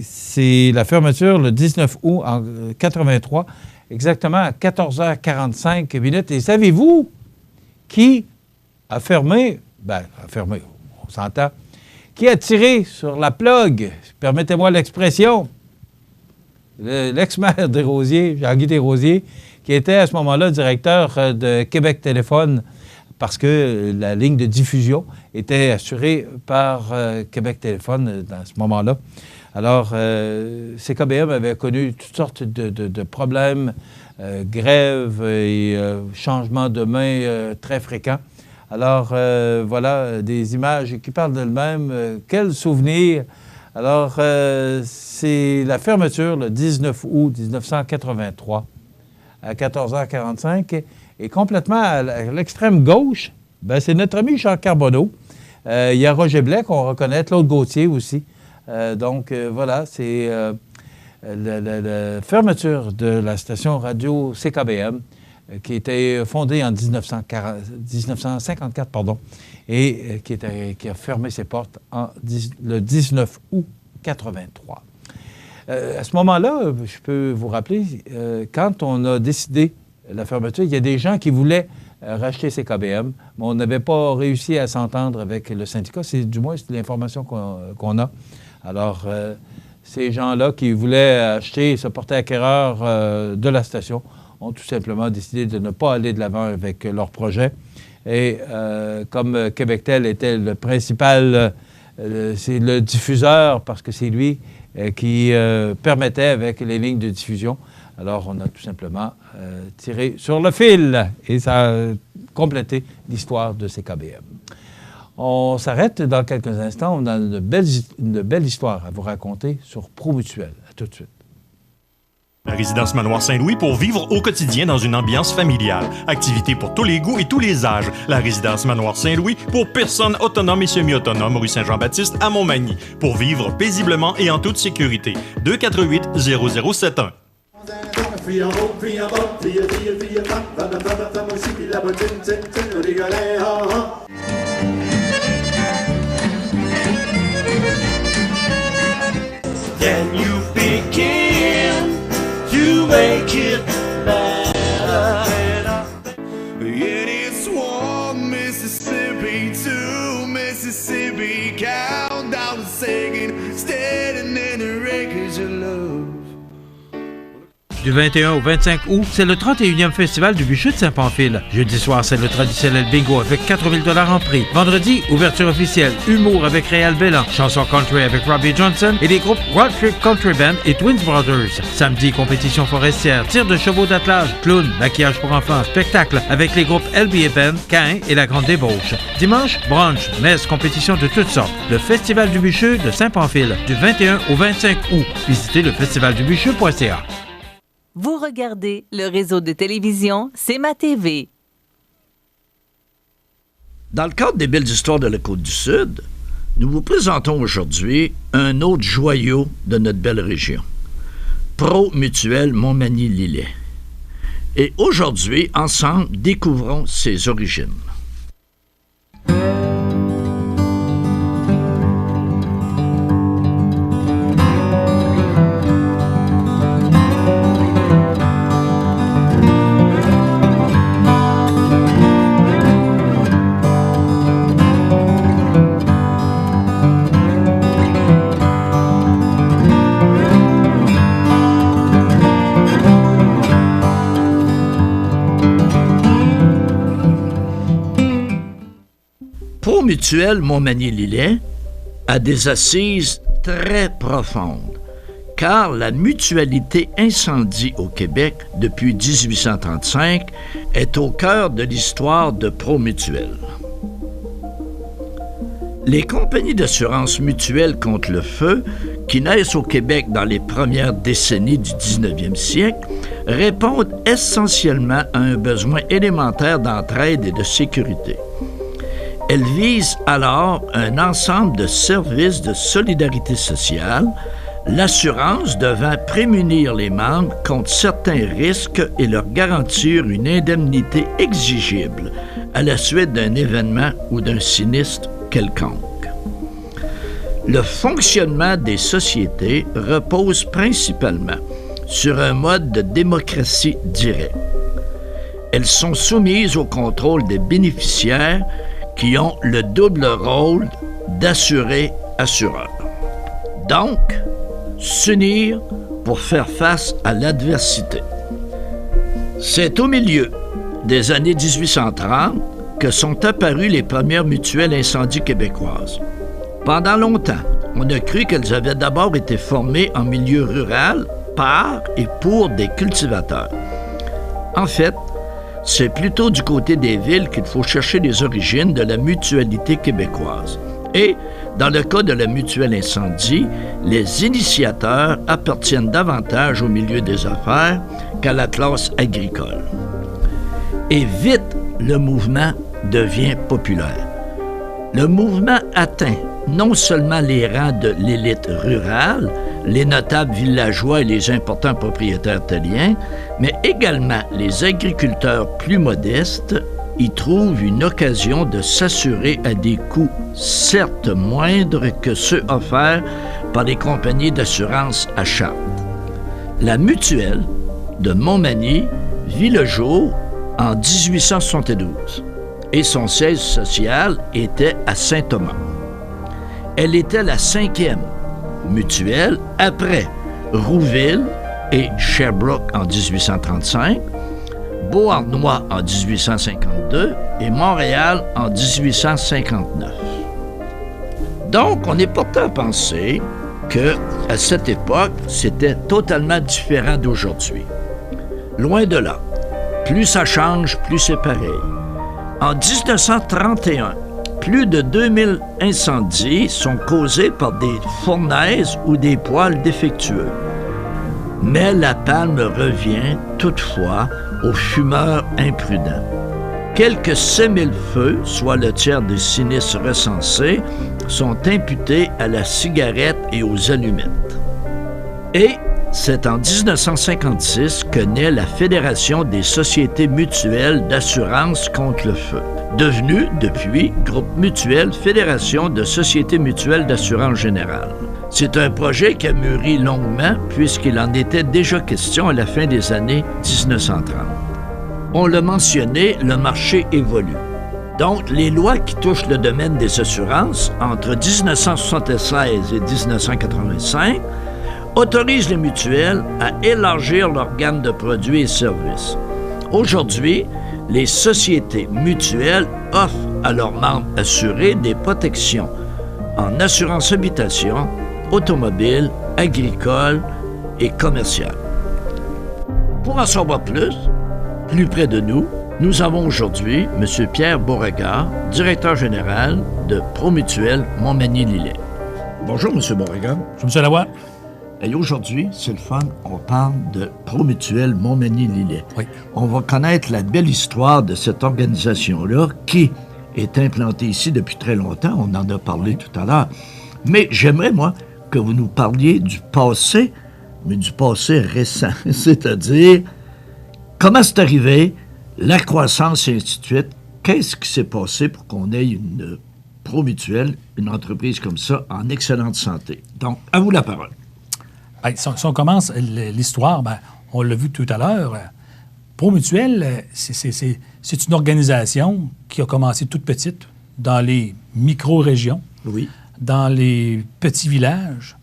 C'est la fermeture le 19 août en 83, exactement à 14h45 minutes. Et savez-vous qui a fermé? On s'entend. Qui a tiré sur la plug? Permettez-moi l'expression. L'ex-maire Desrosiers, Jean-Guy Desrosiers, qui était à ce moment-là directeur de Québec Téléphone, parce que la ligne de diffusion était assurée par Québec Téléphone dans ce moment-là. Alors, CKBM avait connu toutes sortes de problèmes, grèves et changements de main très fréquents. Alors, voilà des images qui parlent d'elles-mêmes. Quel souvenir! Alors, c'est la fermeture le 19 août 1983 à 14h45. Et complètement à l'extrême gauche, c'est notre ami Jean Carbonneau. Il y a Roger Blais, qu'on reconnaît, Claude Gauthier aussi. Voilà, c'est la fermeture de la station radio CKBM, qui était fondée en 1954, et qui a fermé ses portes le 19 août 83. À ce moment-là, je peux vous rappeler, quand on a décidé la fermeture, il y a des gens qui voulaient racheter CKBM, mais on n'avait pas réussi à s'entendre avec le syndicat. Du moins, c'est l'information qu'on a. Alors, ces gens-là qui voulaient acheter et se porter acquéreurs de la station ont tout simplement décidé de ne pas aller de l'avant avec leur projet. Et comme Québectel était le principal, c'est le diffuseur, parce que c'est lui qui permettait avec les lignes de diffusion. Alors, on a tout simplement tiré sur le fil et ça a complété l'histoire de CKBM. On s'arrête dans quelques instants. On a une belle histoire à vous raconter sur ProMutuel. À tout de suite. La résidence Manoir Saint-Louis pour vivre au quotidien dans une ambiance familiale. Activités pour tous les goûts et tous les âges. La résidence Manoir Saint-Louis pour personnes autonomes et semi-autonomes, rue Saint-Jean-Baptiste à Montmagny. Pour vivre paisiblement et en toute sécurité. 248-0071. Can you begin to make it better? It is one Mississippi, two Mississippi, count down singing, standing in the wreckage of love. Du 21 au 25 août, c'est le 31e festival du Bûcher de Saint-Pamphile. Jeudi soir, c'est le traditionnel bingo avec 4000 $ en prix. Vendredi, ouverture officielle, humour avec Réal Bellan, chanson country avec Robbie Johnson et les groupes Road Trip Country Band et Twins Brothers. Samedi, compétition forestière, tir de chevaux d'attelage, clown, maquillage pour enfants, spectacle avec les groupes LBA Band, Cain et La Grande Débauche. Dimanche, brunch, messe, compétition de toutes sortes. Le Festival du Bûcher de Saint-Pamphile, du 21 au 25 août. Visitez le festivaldubucher.ca. Vous regardez le réseau de télévision C'est ma TV. Dans le cadre des belles histoires de la Côte-du-Sud, nous vous présentons aujourd'hui un autre joyau de notre belle région. ProMutuel Montmagny-Lillet. Et aujourd'hui, ensemble, découvrons ses origines. Mutuelle Montmagny-Lillet a des assises très profondes, car la mutualité incendie au Québec depuis 1835 est au cœur de l'histoire de Promutuelle. Les compagnies d'assurance mutuelle contre le feu, qui naissent au Québec dans les premières décennies du 19e siècle, répondent essentiellement à un besoin élémentaire d'entraide et de sécurité. Elle vise alors un ensemble de services de solidarité sociale, l'assurance devant prémunir les membres contre certains risques et leur garantir une indemnité exigible à la suite d'un événement ou d'un sinistre quelconque. Le fonctionnement des sociétés repose principalement sur un mode de démocratie directe. Elles sont soumises au contrôle des bénéficiaires qui ont le double rôle d'assuré-assureur. Donc, s'unir pour faire face à l'adversité. C'est au milieu des années 1830 que sont apparues les premières mutuelles incendie québécoises. Pendant longtemps, on a cru qu'elles avaient d'abord été formées en milieu rural par et pour des cultivateurs. En fait, c'est plutôt du côté des villes qu'il faut chercher les origines de la mutualité québécoise. Et, dans le cas de la mutuelle incendie, les initiateurs appartiennent davantage au milieu des affaires qu'à la classe agricole. Et vite, le mouvement devient populaire. Le mouvement atteint non seulement les rangs de l'élite rurale, les notables villageois et les importants propriétaires italiens, mais également les agriculteurs plus modestes y trouvent une occasion de s'assurer à des coûts certes moindres que ceux offerts par les compagnies d'assurance à Chartres. La mutuelle de Montmagny vit le jour en 1872 et son siège social était à Saint-Thomas. Elle était la 5e mutuelle après Rouville et Sherbrooke en 1835, Beauharnois en 1852 et Montréal en 1859. Donc, on est porté à penser qu'à cette époque, c'était totalement différent d'aujourd'hui. Loin de là. Plus ça change, plus c'est pareil. En 1931, plus de 2000 incendies sont causés par des fournaises ou des poêles défectueux. Mais la palme revient toutefois aux fumeurs imprudents. Quelques 5000 feux, soit le tiers des sinistres recensés, sont imputés à la cigarette et aux allumettes. Et c'est en 1956 que naît la Fédération des sociétés mutuelles d'assurance contre le feu, devenue depuis Groupe Mutuel Fédération de sociétés mutuelles d'assurance générale. C'est un projet qui a mûri longuement puisqu'il en était déjà question à la fin des années 1930. On l'a mentionné, le marché évolue. Donc, les lois qui touchent le domaine des assurances entre 1976 et 1985 autorisent les mutuelles à élargir leur gamme de produits et services. Aujourd'hui, les sociétés mutuelles offrent à leurs membres assurés des protections en assurance habitation, automobile, agricole et commerciale. Pour en savoir plus près de nous, nous avons aujourd'hui M. Pierre Beauregard, directeur général de Promutuelle Montmagny-Lillet. Bonjour, M. Beauregard. Bonjour, M. Lavoie. Et aujourd'hui, c'est le fun, on parle de Promutuelle Montmagny-Lillet. Oui. On va connaître la belle histoire de cette organisation-là qui est implantée ici depuis très longtemps. On en a parlé tout à l'heure. Mais j'aimerais, moi, que vous nous parliez du passé, mais du passé récent. C'est-à-dire, comment c'est arrivé, la croissance et ainsi de suite? Qu'est-ce qui s'est passé pour qu'on ait une Promutuelle, une entreprise comme ça, en excellente santé? Donc, à vous la parole. Bien, si on commence l'histoire, ben, on l'a vu tout à l'heure, Promutuelle, c'est une organisation qui a commencé toute petite, dans les micro-régions, oui, dans les petits villages.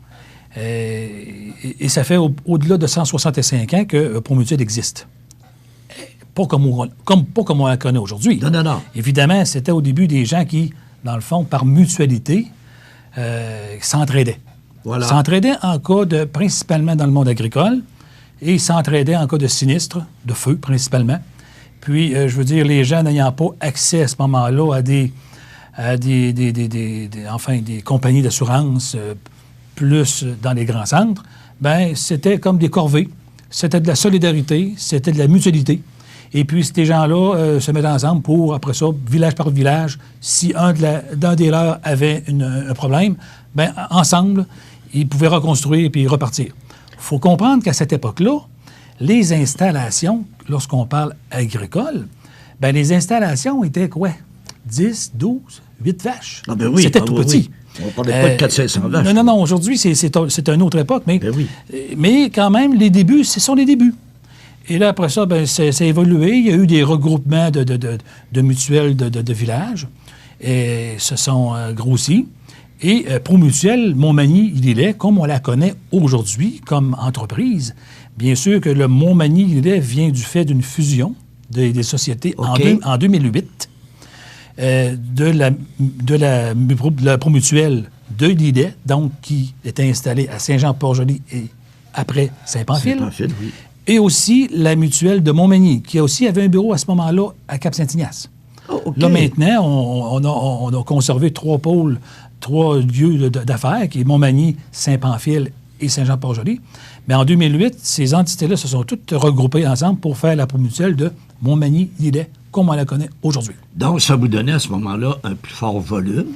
Et ça fait au-delà de 165 ans que Promutuelle existe. Pas comme on la connaît aujourd'hui. Non. Évidemment, c'était au début des gens qui, dans le fond, par mutualité, s'entraidaient. Voilà. S'entraidaient en cas de, principalement dans le monde agricole, et s'entraidaient en cas de sinistre, de feu principalement. Puis, je veux dire, les gens n'ayant pas accès à ce moment-là à des compagnies d'assurance plus dans les grands centres, ben c'était comme des corvées. C'était de la solidarité, c'était de la mutualité. Et puis, ces gens-là se mettent ensemble pour, après ça, village par village, si d'un des leurs avait un problème, ben ensemble, ils pouvaient reconstruire puis repartir. Il faut comprendre qu'à cette époque-là, les installations, lorsqu'on parle agricole, ben les installations étaient quoi? 10, 12, 8 vaches. Ah ben oui, c'était tout petit. Oui. On ne parlait pas de 400-500 vaches. Non. Aujourd'hui, c'est une autre époque, mais, ben oui. Mais quand même, les débuts, ce sont les débuts. Et là, après ça, ben, ça a évolué. Il y a eu des regroupements de mutuelles de villages. Et se sont grossis. Et Promutuelle, Montmagny-Lillet, comme on la connaît aujourd'hui comme entreprise, bien sûr que le Montmagny-Lillet vient du fait d'une fusion des sociétés en 2008 de la Promutuelle de Lillet, donc qui était installée à Saint-Jean-Port-Joli et après Saint-Pamphile. Saint-Pamphile, oui. Et aussi la mutuelle de Montmagny, qui aussi avait un bureau à ce moment-là à Cap-Saint-Ignace. Oh, okay. Là, maintenant, on a conservé 3 pôles, 3 lieux d'affaires, qui est Montmagny, Saint-Pamphile et Saint-Jean-Port-Joli. Mais en 2008, ces entités-là se sont toutes regroupées ensemble pour faire la Promutuelle de Montmagny-Lillet, comme on la connaît aujourd'hui. Donc, ça vous donnait à ce moment-là un plus fort volume?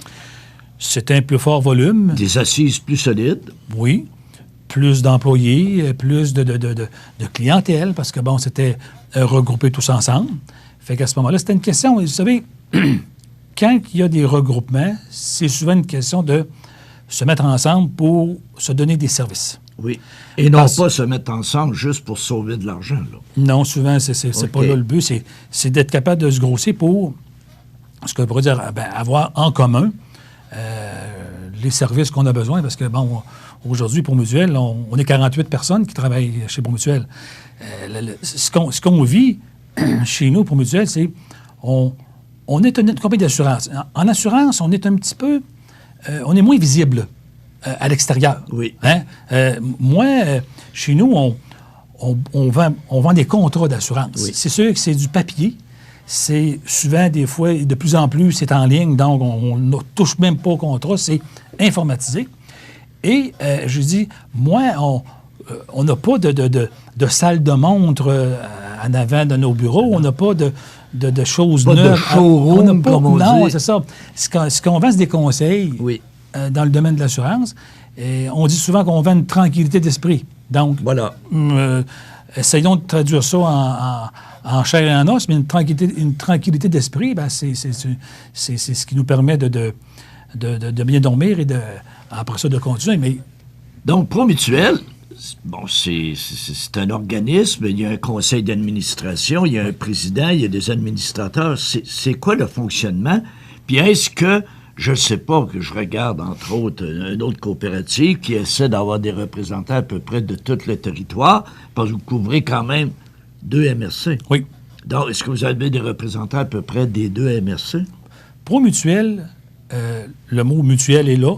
C'était un plus fort volume. Des assises plus solides? Oui. Plus d'employés, plus de clientèle, parce que, bon, c'était regroupé tous ensemble. Fait qu'à ce moment-là, c'était une question, vous savez, quand il y a des regroupements, c'est souvent une question de se mettre ensemble pour se donner des services. Oui. Et non pas se mettre ensemble juste pour sauver de l'argent, là. Non, souvent, c'est pas là le but. C'est d'être capable de se grossir pour, ce qu'on pourrait dire, avoir en commun les services qu'on a besoin, parce que, bon, aujourd'hui, Promutuelle, on est 48 personnes qui travaillent chez Promutuelle. Ce qu'on vit chez nous, Promutuelle, c'est on est une compagnie d'assurance. En assurance, on est un petit peu... on est moins visible à l'extérieur. Oui. Hein? Chez nous, on vend des contrats d'assurance. Oui. C'est sûr que c'est du papier. C'est souvent, des fois, de plus en plus, c'est en ligne, donc on ne touche même pas au contrat, c'est informatisé. Et je dis, on n'a pas de salle de montre en avant de nos bureaux, on n'a pas de choses pas neuves. De showroom, comme on dit. Non, c'est ça. Ce qu'on vend, c'est des conseils oui. Dans le domaine de l'assurance. Et on dit souvent qu'on vend une tranquillité d'esprit. Donc, voilà. Essayons de traduire ça en chair et en os, mais une tranquillité d'esprit, ben, c'est ce qui nous permet de bien dormir et après ça de continuer. Mais... Donc, Promutuelle, bon, c'est un organisme, il y a un conseil d'administration, il y a un président, il y a des administrateurs. C'est quoi le fonctionnement? Puis est-ce que, je ne sais pas, que je regarde, entre autres, une autre coopérative qui essaie d'avoir des représentants à peu près de tout le territoire, parce que vous couvrez quand même 2 MRC. Oui. Donc, est-ce que vous avez des représentants à peu près des 2 MRC? Promutuelle, le mot mutuelle est là.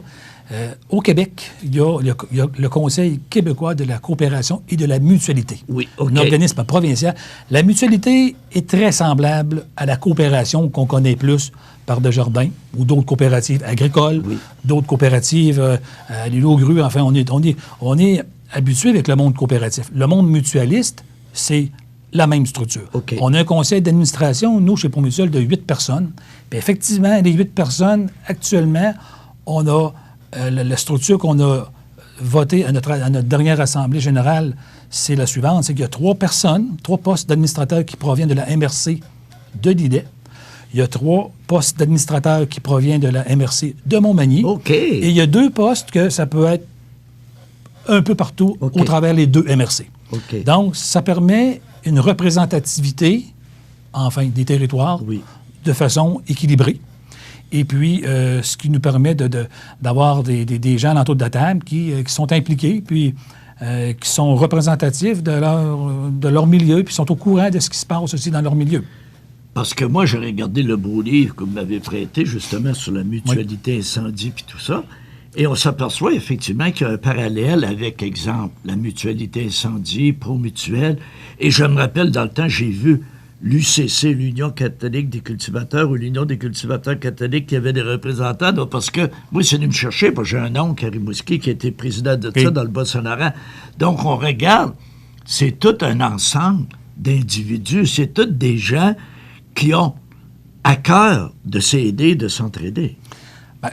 Au Québec, il y a le Conseil québécois de la coopération et de la mutualité. Oui, OK. Un organisme provincial. La mutualité est très semblable à la coopération qu'on connaît plus par Desjardins ou d'autres coopératives agricoles, oui. D'autres coopératives, les Loup-Gru. Enfin, on est habitué avec le monde coopératif. Le monde mutualiste, c'est la même structure. Okay. On a un conseil d'administration, nous, chez Promutuelle, de 8 personnes. Puis effectivement, les 8 personnes, actuellement, on a la structure qu'on a voté à notre dernière Assemblée générale, c'est la suivante, c'est qu'il y a 3 postes d'administrateurs qui proviennent de la MRC de Lillet. Il y a 3 postes d'administrateurs qui proviennent de la MRC de Montmagny. OK. Et il y a 2 postes que ça peut être un peu partout au travers les 2 MRC. OK. Donc, ça permet une représentativité, enfin, des territoires de façon équilibrée. Et puis, ce qui nous permet d'avoir des gens autour de la table qui sont impliqués, puis qui sont représentatifs de leur milieu, puis sont au courant de ce qui se passe aussi dans leur milieu. Parce que moi, j'ai regardé le beau livre que vous m'avez prêté, justement, sur la mutualité incendie puis tout ça, et on s'aperçoit effectivement qu'il y a un parallèle avec, exemple, la mutualité incendie, Promutuelle, et je me rappelle, dans le temps, j'ai vu l'UCC, l'Union catholique des cultivateurs, ou l'Union des cultivateurs catholiques, qui avait des représentants, donc, parce que moi, c'est venu me chercher, parce que j'ai un oncle à Rimouski qui a été président de ça dans le Bas-Saint-Laurent. Donc, on regarde, c'est tout un ensemble d'individus, c'est tous des gens qui ont à cœur de s'aider, de s'entraider. Bien,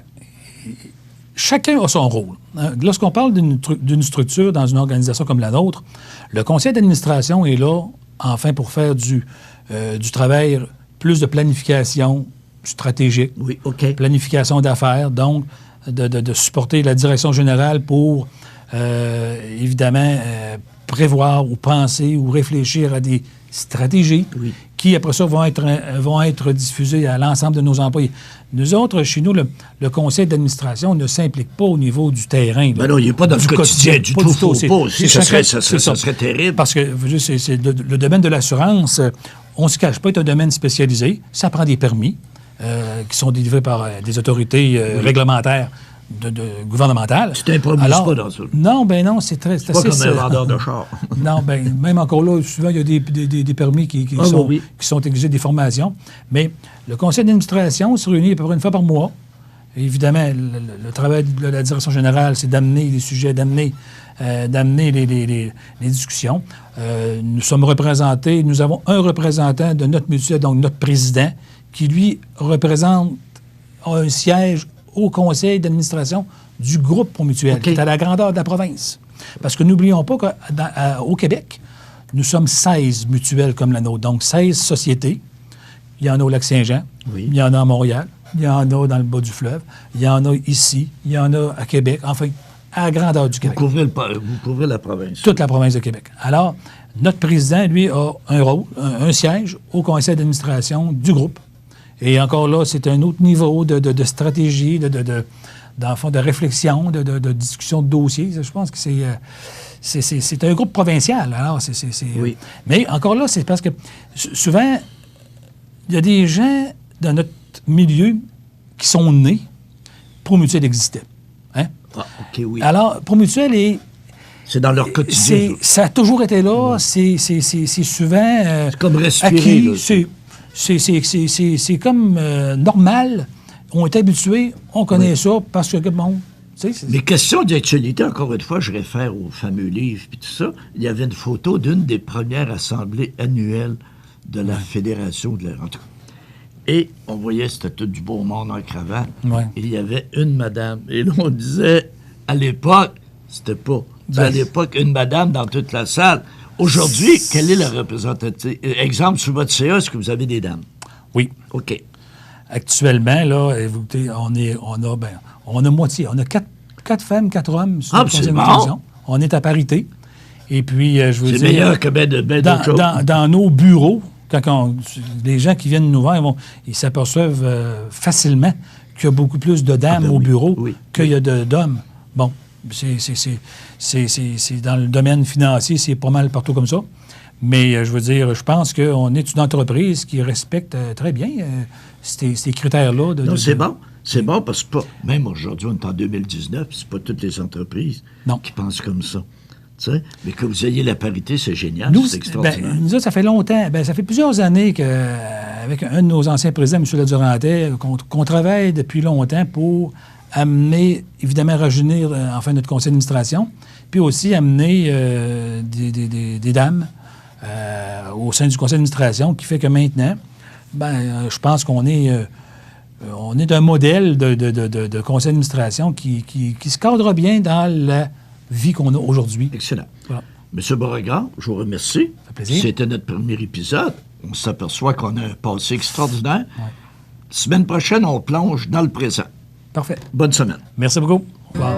chacun a son rôle. Lorsqu'on parle d'une structure dans une organisation comme la nôtre, le conseil d'administration est là, enfin, pour faire du travail, plus de planification stratégique, planification d'affaires, donc de supporter la direction générale pour, évidemment, prévoir ou penser ou réfléchir à des stratégies qui, après ça, vont être diffusées à l'ensemble de nos employés. Nous autres, chez nous, le conseil d'administration ne s'implique pas au niveau du terrain. Ben non, il n'est pas dans le quotidien du tout. Faut pas aussi. Ça serait terrible. Parce que c'est le domaine de l'assurance, on ne se cache pas, est un domaine spécialisé. Ça prend des permis qui sont délivrés par des autorités réglementaires gouvernementales. Tu t'improvises pas dans ça. Non, ben non, c'est assez... pas comme un vendeur de char. Non, ben même encore là, souvent, il y a des permis qui sont exigés, des formations. Mais le conseil d'administration se réunit à peu près une fois par mois. Et évidemment, le travail de la direction générale, c'est d'amener les sujets, d'amener les discussions. Nous sommes représentés, nous avons un représentant de notre mutuelle, donc notre président, qui, lui, représente un siège au conseil d'administration du groupe Promutuelle, qui est à la grandeur de la province. Parce que n'oublions pas qu'au Québec, nous sommes 16 mutuelles comme la nôtre, donc 16 sociétés. Il y en a au Lac-Saint-Jean, il y en a à Montréal, il y en a dans le bas du fleuve, il y en a ici, il y en a à Québec, enfin, à la grandeur du Québec. Vous couvrez la province. Toute la province de Québec. Alors, notre président, lui, a un rôle, un siège au conseil d'administration du groupe. Et encore là, c'est un autre niveau de stratégie, de réflexion, de discussion de dossiers. Je pense que c'est un groupe provincial. Alors, oui. Mais encore là, c'est parce que souvent, il y a des gens dans notre milieu qui sont nés, Promutuelle existait. Hein? Ah, OK, oui. Alors, Promutuelle est... C'est dans leur quotidien. Ça a toujours été là. C'est souvent... c'est comme respirer. Acquis, c'est comme normal. On est habitué, on connaît ça parce que, bon... Les questions d'actualité, encore une fois, je réfère au fameux livre et tout ça. Il y avait une photo d'une des premières assemblées annuelles de la Fédération de l'air. Et on voyait, c'était tout du beau monde en cravate. Ouais. Et il y avait une madame. Et là, on disait, à l'époque, c'était pas... à l'époque, une madame dans toute la salle. Aujourd'hui, quelle est la représentativité? Exemple, sur votre CA, est-ce que vous avez des dames? Oui. OK. Actuellement, là, écoutez, on a moitié. On a 4 femmes, 4 hommes sur le conseil d'administration. On est à parité. Et puis, je vous dis... C'est meilleur que d'autres choses. Dans nos bureaux, quand les gens qui viennent nous voir, ils s'aperçoivent facilement qu'il y a beaucoup plus de dames au bureau qu'il y a d'hommes. Bon, c'est dans le domaine financier, c'est pas mal partout comme ça. Mais je veux dire, je pense qu'on est une entreprise qui respecte très bien ces critères-là. Non, c'est bon. C'est bon parce que même aujourd'hui, on est en 2019, c'est pas toutes les entreprises qui pensent comme ça. T'sais? Mais que vous ayez la parité, c'est génial, c'est extraordinaire. Nous autres, ça fait longtemps, ça fait plusieurs années qu'avec un de nos anciens présidents, M. Ladurantais, qu'on travaille depuis longtemps pour amener, évidemment, rajeunir enfin notre conseil d'administration, puis aussi amener des dames au sein du conseil d'administration, qui fait que maintenant, je pense qu'on est un modèle de conseil d'administration qui se cadre bien dans vie qu'on a aujourd'hui. Excellent. Voilà. Monsieur Beauregard, je vous remercie. Ça fait plaisir. C'était notre premier épisode. On s'aperçoit qu'on a un passé extraordinaire. Semaine prochaine, on plonge dans le présent. Parfait. Bonne semaine. Merci beaucoup. Au revoir.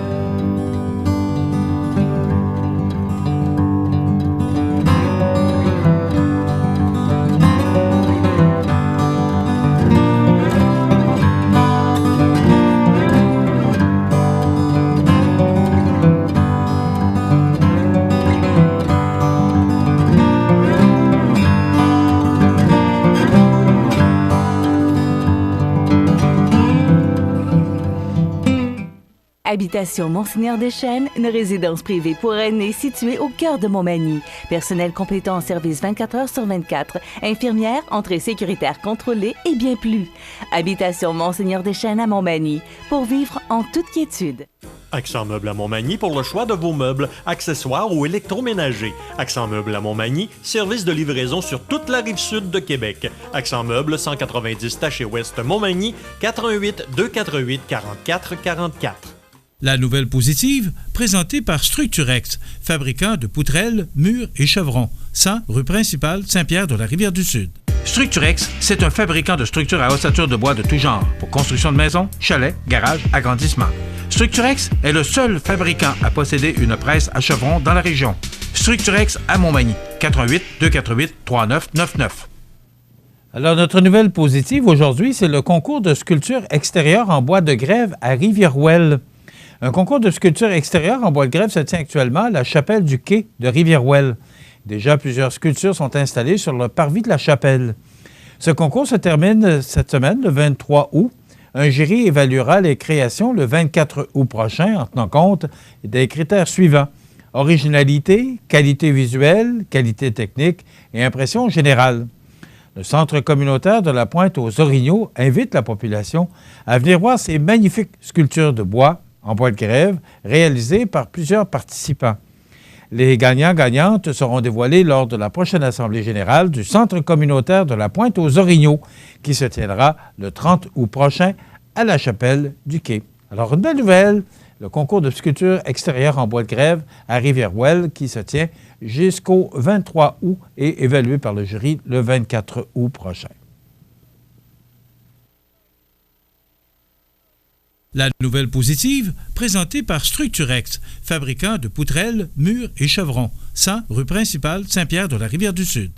Habitation Monseigneur Deschênes, une résidence privée pour aînés située au cœur de Montmagny. Personnel complétant en service 24 heures sur 24. Infirmière, entrée sécuritaire contrôlée et bien plus. Habitation Monseigneur Deschênes à Montmagny, pour vivre en toute quiétude. Accent Meubles à Montmagny pour le choix de vos meubles, accessoires ou électroménagers. Accent Meubles à Montmagny, service de livraison sur toute la rive sud de Québec. Accent Meubles, 190 Taché Ouest Montmagny, 88 248 44 44. La nouvelle positive, présentée par Structurex, fabricant de poutrelles, murs et chevrons, 100 rue principale Saint-Pierre de la Rivière-du-Sud. Structurex, c'est un fabricant de structures à ossature de bois de tout genre, pour construction de maisons, chalets, garages, agrandissements. Structurex est le seul fabricant à posséder une presse à chevrons dans la région. Structurex à Montmagny, 88 248 3999. Alors, notre nouvelle positive aujourd'hui, c'est le concours de sculpture extérieure en bois de grève à Rivière-Ouelle. Un concours de sculpture extérieure en bois de grève se tient actuellement à la chapelle du quai de Rivière-Ouelle. Déjà, plusieurs sculptures sont installées sur le parvis de la chapelle. Ce concours se termine cette semaine, le 23 août. Un jury évaluera les créations le 24 août prochain en tenant compte des critères suivants: originalité, qualité visuelle, qualité technique et impression générale. Le Centre communautaire de la Pointe aux Orignaux invite la population à venir voir ces magnifiques sculptures de bois en bois de grève, réalisé par plusieurs participants. Les gagnants-gagnantes seront dévoilés lors de la prochaine Assemblée générale du Centre communautaire de la Pointe aux Orignaux, qui se tiendra le 30 août prochain à la chapelle du Quai. Alors, une belle nouvelle, le concours de sculpture extérieure en bois de grève à Rivière-Ouelle, qui se tient jusqu'au 23 août et évalué par le jury le 24 août prochain. La nouvelle positive, présentée par Structurex, fabricant de poutrelles, murs et chevrons, 100 rue principale Saint-Pierre de la Rivière-du-Sud.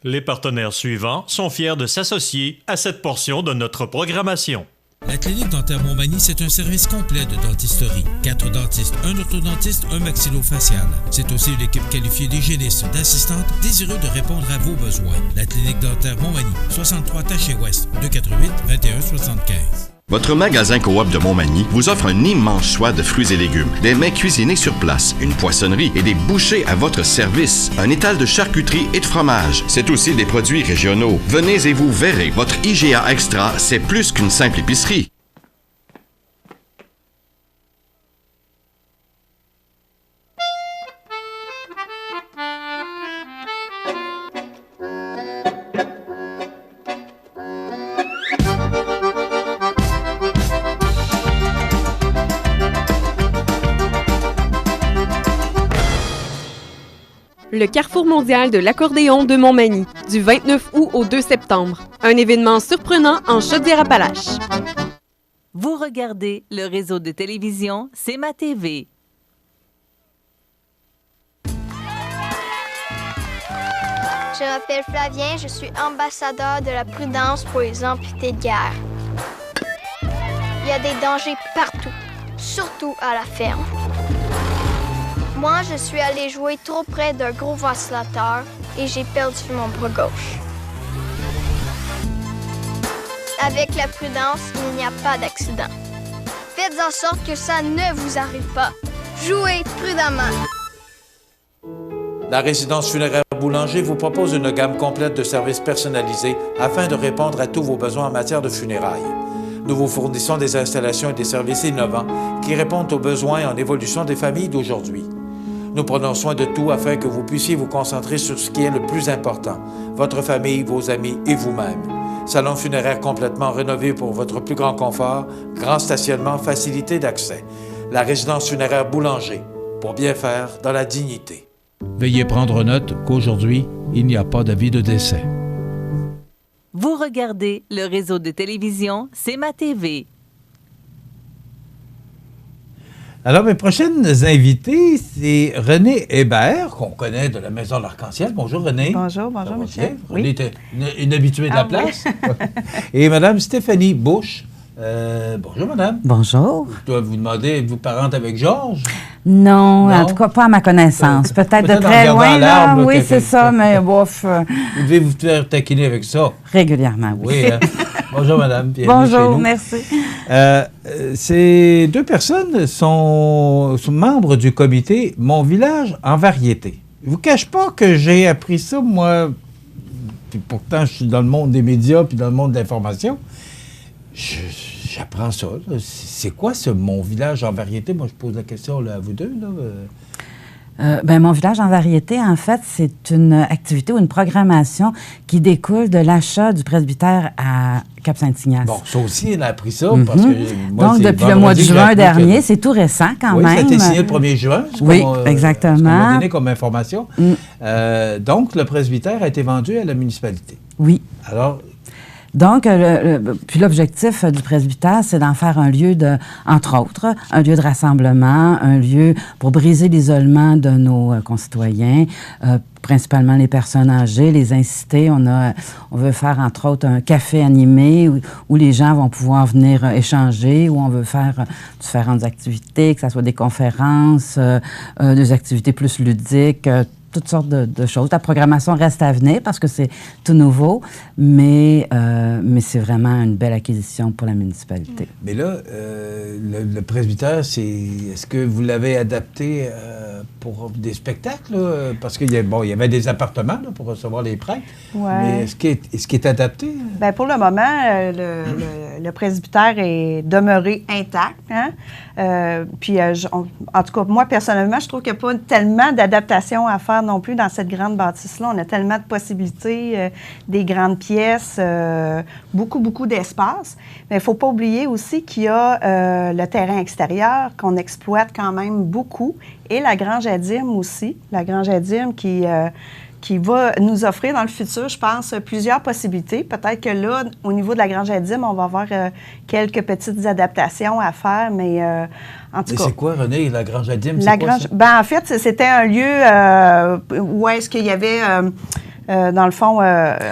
Les partenaires suivants sont fiers de s'associer à cette portion de notre programmation. La clinique dentaire Montmagny, c'est un service complet de dentisterie. 4 dentistes, un orthodontiste, un maxillofacial. C'est aussi une équipe qualifiée d'hygiénistes, d'assistantes, désireux de répondre à vos besoins. La clinique dentaire Montmagny, 63 Taché Ouest, 248 2175. Votre magasin Coop de Montmagny vous offre un immense choix de fruits et légumes, des mets cuisinés sur place, une poissonnerie et des bouchers à votre service, un étal de charcuterie et de fromage. C'est aussi des produits régionaux. Venez et vous verrez, votre IGA Extra, c'est plus qu'une simple épicerie. Le Carrefour mondial de l'accordéon de Montmagny, du 29 août au 2 septembre. Un événement surprenant en Chaudière-Appalaches. Vous regardez le réseau de télévision C'est ma TV. Je m'appelle Flavien, je suis ambassadeur de la prudence pour les amputés de guerre. Il y a des dangers partout, surtout à la ferme. Moi, je suis allé jouer trop près d'un gros vacillateur et j'ai perdu mon bras gauche. Avec la prudence, il n'y a pas d'accident. Faites en sorte que ça ne vous arrive pas. Jouez prudemment. La résidence funéraire Boulanger vous propose une gamme complète de services personnalisés afin de répondre à tous vos besoins en matière de funérailles. Nous vous fournissons des installations et des services innovants qui répondent aux besoins en évolution des familles d'aujourd'hui. Nous prenons soin de tout afin que vous puissiez vous concentrer sur ce qui est le plus important, votre famille, vos amis et vous-même. Salon funéraire complètement rénové pour votre plus grand confort, grand stationnement, facilité d'accès. La résidence funéraire Boulanger, pour bien faire dans la dignité. Veuillez prendre note qu'aujourd'hui, il n'y a pas d'avis de décès. Vous regardez le réseau de télévision C'est ma TV. Alors, mes prochaines invités, c'est René Hébert, qu'on connaît de la Maison de l'Arc-en-Ciel. Bonjour, René. Bonjour, Michel. René est une habituée de la place. Oui. Et Mme Stéphanie Bush. Bonjour, madame. Bonjour. Je dois vous demander, êtes-vous parente avec Georges? Non, en tout cas, pas à ma connaissance. Peut-être de très loin, là. Oui, c'est ça, mais bof. Vous devez vous faire taquiner avec ça. Régulièrement, oui. Oui, hein? Bonjour, madame. Bonjour, merci. Ces deux personnes sont membres du comité Mon village en variété. Je vous cache pas que j'ai appris ça, moi, puis pourtant, je suis dans le monde des médias puis dans le monde de l'information. J'apprends ça. Là. C'est quoi ce Mon village en variété? Moi, je pose la question là, à vous deux. Là. Mon village en variété, en fait, c'est une activité ou une programmation qui découle de l'achat du presbytère à Cap-Saint-Ignace. Bon, ça aussi, on a appris ça. Parce que moi, donc, depuis le mois de juin dernier, c'est tout récent quand même. Oui, ça a été signé le 1er juin. Oui, exactement. Ce qu'on m'a donné comme information. Donc, le presbytère a été vendu à la municipalité. Oui. Alors... Donc, puis l'objectif du presbytère, c'est d'en faire un lieu de, entre autres, un lieu de rassemblement, un lieu pour briser l'isolement de nos concitoyens, principalement les personnes âgées, les inciter. On veut faire, entre autres, un café animé où les gens vont pouvoir venir échanger, où on veut faire différentes activités, que ce soit des conférences, des activités plus ludiques, toutes sortes de choses. La programmation reste à venir parce que c'est tout nouveau, mais c'est vraiment une belle acquisition pour la municipalité. Mais là, le presbytère, est-ce que vous l'avez adapté pour des spectacles? Là? Parce qu'il y avait des appartements là, pour recevoir les prêtres. Ouais. Mais est-ce qu'il est adapté? Bien, pour le moment, le presbytère est demeuré intact. Hein? Puis, en tout cas, moi, personnellement, je trouve qu'il n'y a pas tellement d'adaptation à faire non plus dans cette grande bâtisse-là. On a tellement de possibilités, des grandes pièces, beaucoup d'espace. Mais il ne faut pas oublier aussi qu'il y a le terrain extérieur qu'on exploite quand même beaucoup et la grange à dîmes aussi. La grange à dîmes qui va nous offrir dans le futur, je pense, plusieurs possibilités. Peut-être que là, au niveau de la grange à dîmes, on va avoir quelques petites adaptations à faire, mais en tout cas... c'est quoi, René, la grange à dîmes? En fait, c'était un lieu où est-ce qu'il y avait... dans le fond,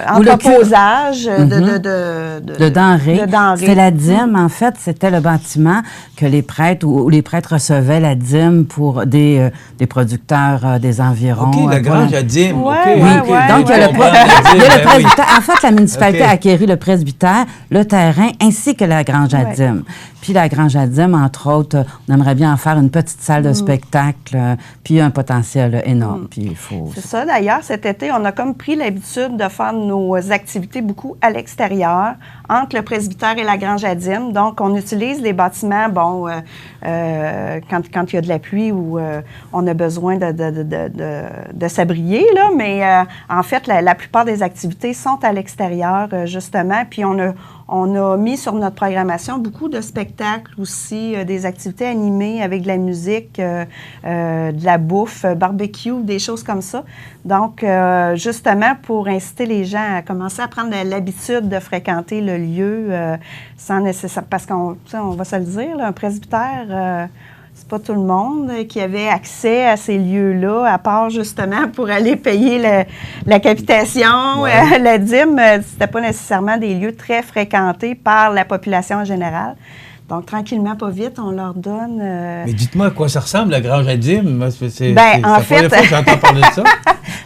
entreposage de denrées. C'était la dîme, en fait, c'était le bâtiment que les prêtres, où les prêtres recevaient la dîme pour des producteurs des environs. OK, la grange à dîme. Donc, il y a le presbytère. En fait, la municipalité a acquéri le presbytère, le terrain, ainsi que la grange à dîme. Puis la grange à dîme, entre autres, on aimerait bien en faire une petite salle de spectacle, puis un potentiel énorme. Puis il faut... C'est ça, d'ailleurs, cet été, on a comme pris l'habitude de faire nos activités beaucoup à l'extérieur, entre le presbytère et la grange à dîme. Donc, on utilise les bâtiments, quand il y a de la pluie ou on a besoin de s'abrier, là, mais en fait, la plupart des activités sont à l'extérieur, justement, puis on a mis sur notre programmation beaucoup de spectacles aussi, des activités animées avec de la musique, de la bouffe, barbecue, des choses comme ça. Donc, justement, pour inciter les gens à commencer à prendre l'habitude de fréquenter le lieu sans nécessaire... Parce qu'on va se le dire, là, un presbytère... c'est pas tout le monde qui avait accès à ces lieux-là, à part justement pour aller payer la capitation, la dîme. C'était pas nécessairement des lieux très fréquentés par la population en général. Donc, tranquillement, pas vite, on leur donne... Mais dites-moi à quoi ça ressemble, la grange à dîmes. Moi, c'est en fait... la première fois que j'entends parler de ça.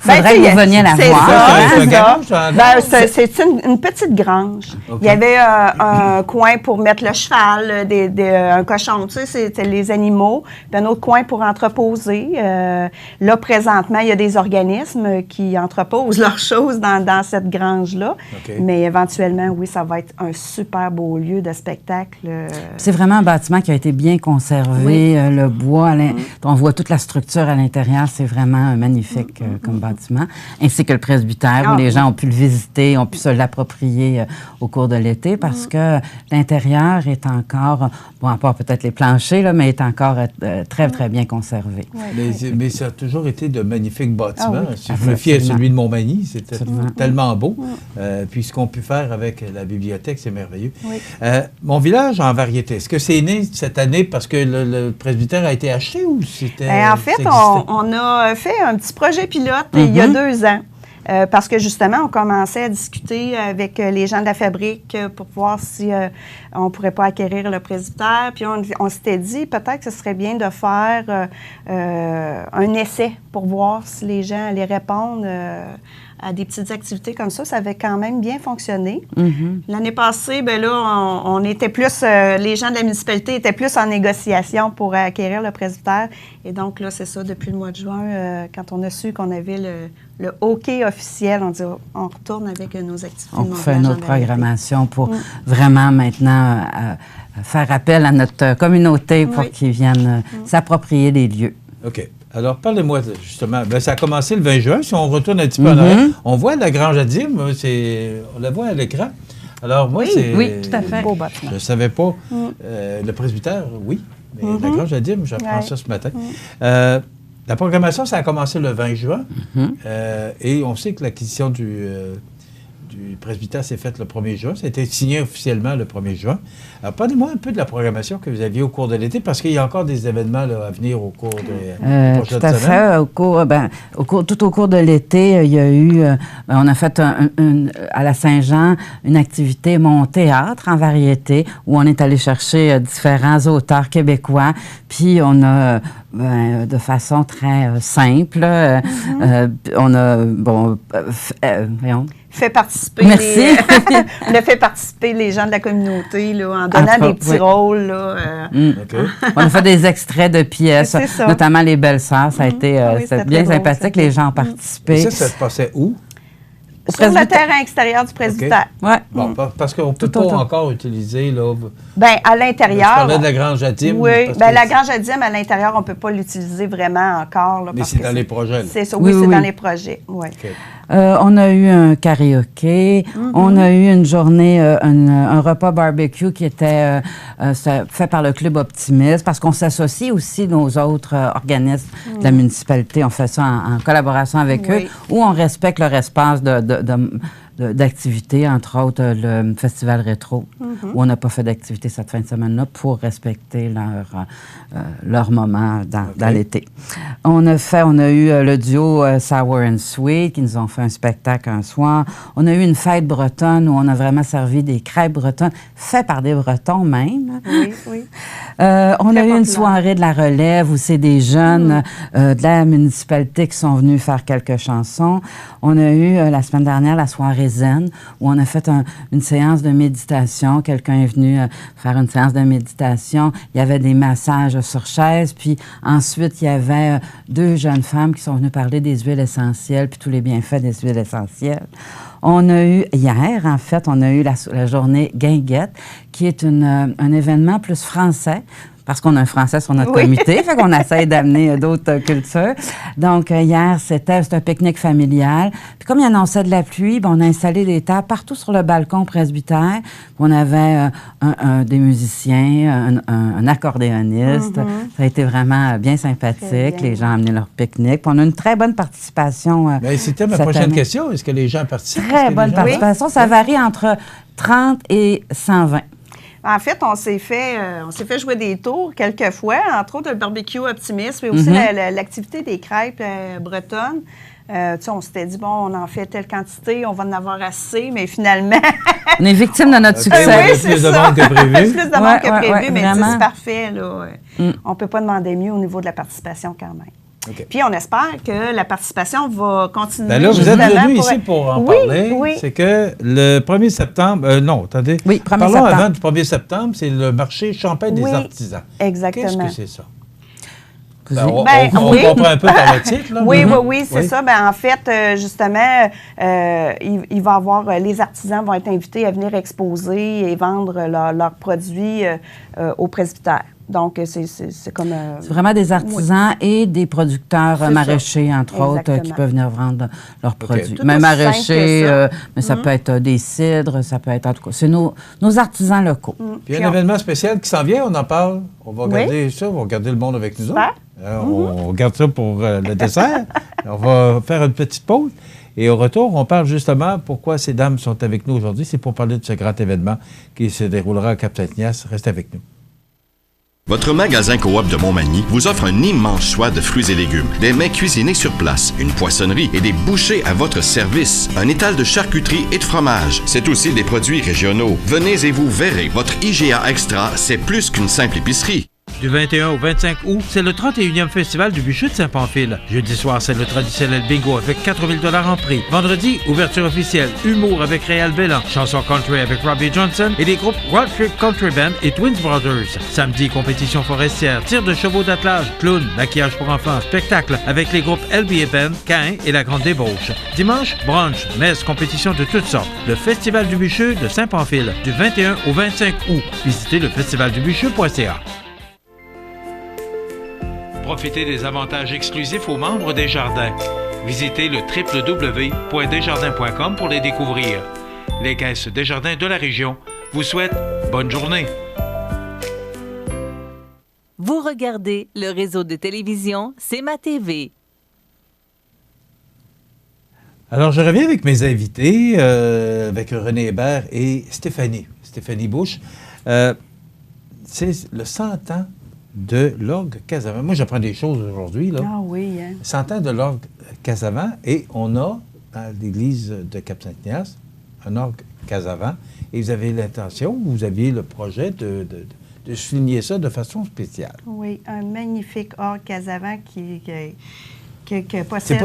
Faudrait que vous veniez la voir. C'est une petite grange. Okay. Il y avait un coin pour mettre le cheval, un cochon, tu sais, c'était les animaux. Puis un autre coin pour entreposer. Là, présentement, il y a des organismes qui entreposent leurs choses dans cette grange-là. Okay. Mais éventuellement, oui, ça va être un super beau lieu de spectacle. C'est vraiment un bâtiment qui a été bien conservé. Oui. Le bois, on voit toute la structure à l'intérieur. C'est vraiment magnifique comme bâtiment. Ainsi que le presbytère, où les gens ont pu le visiter, ont pu se l'approprier au cours de l'été, parce que l'intérieur est encore, bon, à part peut-être les planchers, là, mais est encore très, très bien conservé. Mais ça a toujours été de magnifiques bâtiments. Si je me fie à celui de Montmagny, c'était tellement beau. Puis ce qu'on peut faire avec la bibliothèque, c'est merveilleux. Oui. Mon village en variété, est-ce que c'est né cette année parce que le presbytère a été acheté ou c'était... En fait, on a fait un petit projet pilote il y a 2 ans. Parce que justement, on commençait à discuter avec les gens de la fabrique pour voir si on ne pourrait pas acquérir le presbytère. Puis on s'était dit peut-être que ce serait bien de faire un essai pour voir si les gens allaient répondre à des petites activités comme ça. Ça avait quand même bien fonctionné. L'année passée, ben là, on était plus... les gens de la municipalité étaient plus en négociation pour acquérir le presbytère. Et donc là, c'est ça, depuis le mois de juin, quand on a su qu'on avait le OK officiel, on dit on retourne avec nos activités. On fait une autre programmation pour vraiment maintenant faire appel à notre communauté pour qu'ils viennent s'approprier des lieux. OK. Alors, parlez-moi justement. Bien, ça a commencé le 20 juin. Si on retourne un petit peu en arrière, on voit la grange à dîmes. On la voit à l'écran. Alors, moi, c'est... Oui, tout à fait. Je ne savais pas. Le presbytère, oui. Mais la grange à dîmes, j'apprends ça ce matin. La programmation, ça a commencé le 20 juin. Et on sait que l'acquisition du presbytère s'est faite le 1er juin. Ça a été signé officiellement le 1er juin. Alors, parlez-moi un peu de la programmation que vous aviez au cours de l'été, parce qu'il y a encore des événements là, à venir au cours des prochaines semaines. Tout à fait. Tout au cours de l'été, il y a eu... on a fait à la Saint-Jean une activité Mon théâtre en variété, où on est allé chercher différents auteurs québécois, puis on a... de façon très simple. On a, voyons. Fait participer on a fait participer les gens de la communauté là, en donnant des petits rôles. Là, On a fait des extraits de pièces, notamment Les Belles-Sœurs. Ça a été bien sympathique. Les gens ont participé. Et ça se passait où? Sur le terrain extérieur du presbytère. Bon, parce qu'on ne peut pas encore utiliser... Là, à l'intérieur... Tu parlais de la grange à dîmes. Oui, la grange à dîmes, à l'intérieur, on ne peut pas l'utiliser vraiment encore. Là, mais c'est dans les projets. C'est ça, oui, c'est dans les projets. Oui. On a eu un karaoké, on a eu une journée, un repas barbecue qui était fait par le Club Optimiste, parce qu'on s'associe aussi nos autres organismes de la municipalité. On fait ça en collaboration avec eux, où on respecte leur espace d'activité, entre autres le Festival Rétro, où on n'a pas fait d'activité cette fin de semaine-là pour respecter leur moment dans l'été. On a eu le duo Sour and Sweet qui nous ont fait un spectacle un soir. On a eu une fête bretonne où on a vraiment servi des crêpes bretonnes, faites par des Bretons même. Oui, oui. On a eu une soirée de la relève où c'est des jeunes de la municipalité qui sont venus faire quelques chansons. On a eu la semaine dernière la soirée zen où on a fait une séance de méditation. Quelqu'un est venu faire une séance de méditation. Il y avait des massages sur chaise. Puis ensuite, il y avait 2 jeunes femmes qui sont venues parler des huiles essentielles puis tous les bienfaits des huiles essentielles. On a eu, hier, en fait, on a eu la journée Guinguette, qui est un événement plus français, parce qu'on a un français sur notre comité, fait qu'on essaie d'amener d'autres cultures. Donc, hier, c'était un pique-nique familial. Puis comme il annonçait de la pluie, on a installé des tables partout sur le balcon presbytère. On avait des musiciens, un accordéoniste. Ça a été vraiment bien sympathique. Les gens ont amené leur pique-nique. Puis on a une très bonne participation. C'était ma prochaine question. Est-ce que les gens participent? Très bonne participation. Ça varie entre 30 et 120. En fait, on s'est fait jouer des tours quelques fois, entre autres le barbecue optimiste, mais aussi l'activité des crêpes bretonnes. On s'était dit, bon, on en fait telle quantité, on va en avoir assez, mais finalement... On est victime de notre succès. Oui, c'est plus de ça. monde que prévu. Plus de monde que prévu, mais vraiment. c'est parfait. Là. On ne peut pas demander mieux au niveau de la participation quand même. Okay. Puis on espère que la participation va continuer. Ben là, vous êtes venu ici pour en parler. Oui. C'est que le 1er septembre... non, attendez. Oui, 1er Parlons septembre. avant du 1er septembre, c'est le marché champagne des artisans. Exactement. Qu'est-ce que c'est ça? On comprend un peu par le titre. Là. Oui, c'est ça. Ben, en fait, justement, il va y avoir... les artisans vont être invités à venir exposer et vendre leurs produits au presbytère. Donc, c'est comme... c'est vraiment des artisans et des producteurs maraîchers, entre autres, qui peuvent venir vendre leurs produits. Tout Même aussi simple maraîchers, que ça. mais ça peut être des cidres, ça peut être... En tout cas, c'est nos artisans locaux. Puis il y a un événement spécial qui s'en vient, on en parle. On va regarder ça, on va regarder le monde avec nous autres. On garde ça pour le dessert. On va faire une petite pause. Et au retour, on parle justement pourquoi ces dames sont avec nous aujourd'hui. C'est pour parler de ce grand événement qui se déroulera à Cap-Saint-Ignace. Restez avec nous. Votre magasin Coop de Montmagny vous offre un immense choix de fruits et légumes, des mets cuisinés sur place, une poissonnerie et des bouchers à votre service, un étal de charcuterie et de fromage. C'est aussi des produits régionaux. Venez et vous verrez, votre IGA Extra, c'est plus qu'une simple épicerie. Du 21 au 25 août, c'est le 31e Festival du Bûcher de Saint-Pamphile. Jeudi soir, c'est le traditionnel bingo avec 4 000 $ en prix. Vendredi, ouverture officielle, humour avec Réal Bellan, chanson country avec Robbie Johnson et les groupes Road Trip Country Band et Twins Brothers. Samedi, compétition forestière, tir de chevaux d'attelage, clown, maquillage pour enfants, spectacle avec les groupes LBA Band, Cain et La Grande Débauche. Dimanche, brunch, messe, compétition de toutes sortes. Le Festival du Bûcher de Saint-Pamphile, du 21 au 25 août. Visitez le festivaldubucher.ca. Profitez des avantages exclusifs aux membres des Jardins. Visitez le www.desjardins.com pour les découvrir. Les caisses Desjardins de la région vous souhaitent bonne journée. Vous regardez le réseau de télévision C'est ma TV. Alors, je reviens avec mes invités, avec René Hébert et Stéphanie Bouche. C'est le 100 ans de l'orgue Casavant. Moi, j'apprends des choses aujourd'hui. Là. Ah oui. 100 ans de l'orgue Casavant et on a, dans l'église de Cap-Saint-Ignace, un orgue Casavant. Et vous avez l'intention, vous aviez le projet de souligner ça de façon spéciale. Oui, un magnifique orgue Casavant qui possède...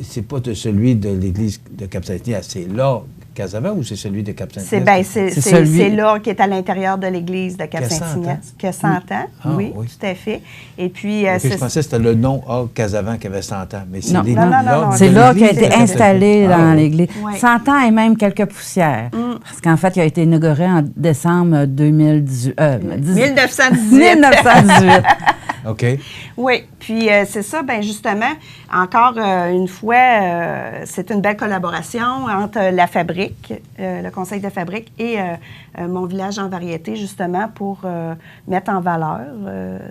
C'est pas celui de l'église de Cap-Saint-Ignace, c'est l'orgue Casavant ou c'est celui de Cap-Saint-Ignace? C'est l'orgue qui est à l'intérieur de l'église de Cap-Saint-Ignace, qui a 100 ans. Oui, tout à fait. Et puis... je pensais que c'était le nom orgue Casavant qui avait 100 ans, mais c'est non, c'est l'orgue qui a été installé dans l'église. Oui. 100 ans et même quelques poussières. Parce qu'en fait, il a été inauguré en décembre 1918. OK. Oui, puis c'est ça, bien justement, encore une fois, c'est une belle collaboration entre la fabrique, le conseil de fabrique et mon village en variété, justement, pour mettre en valeur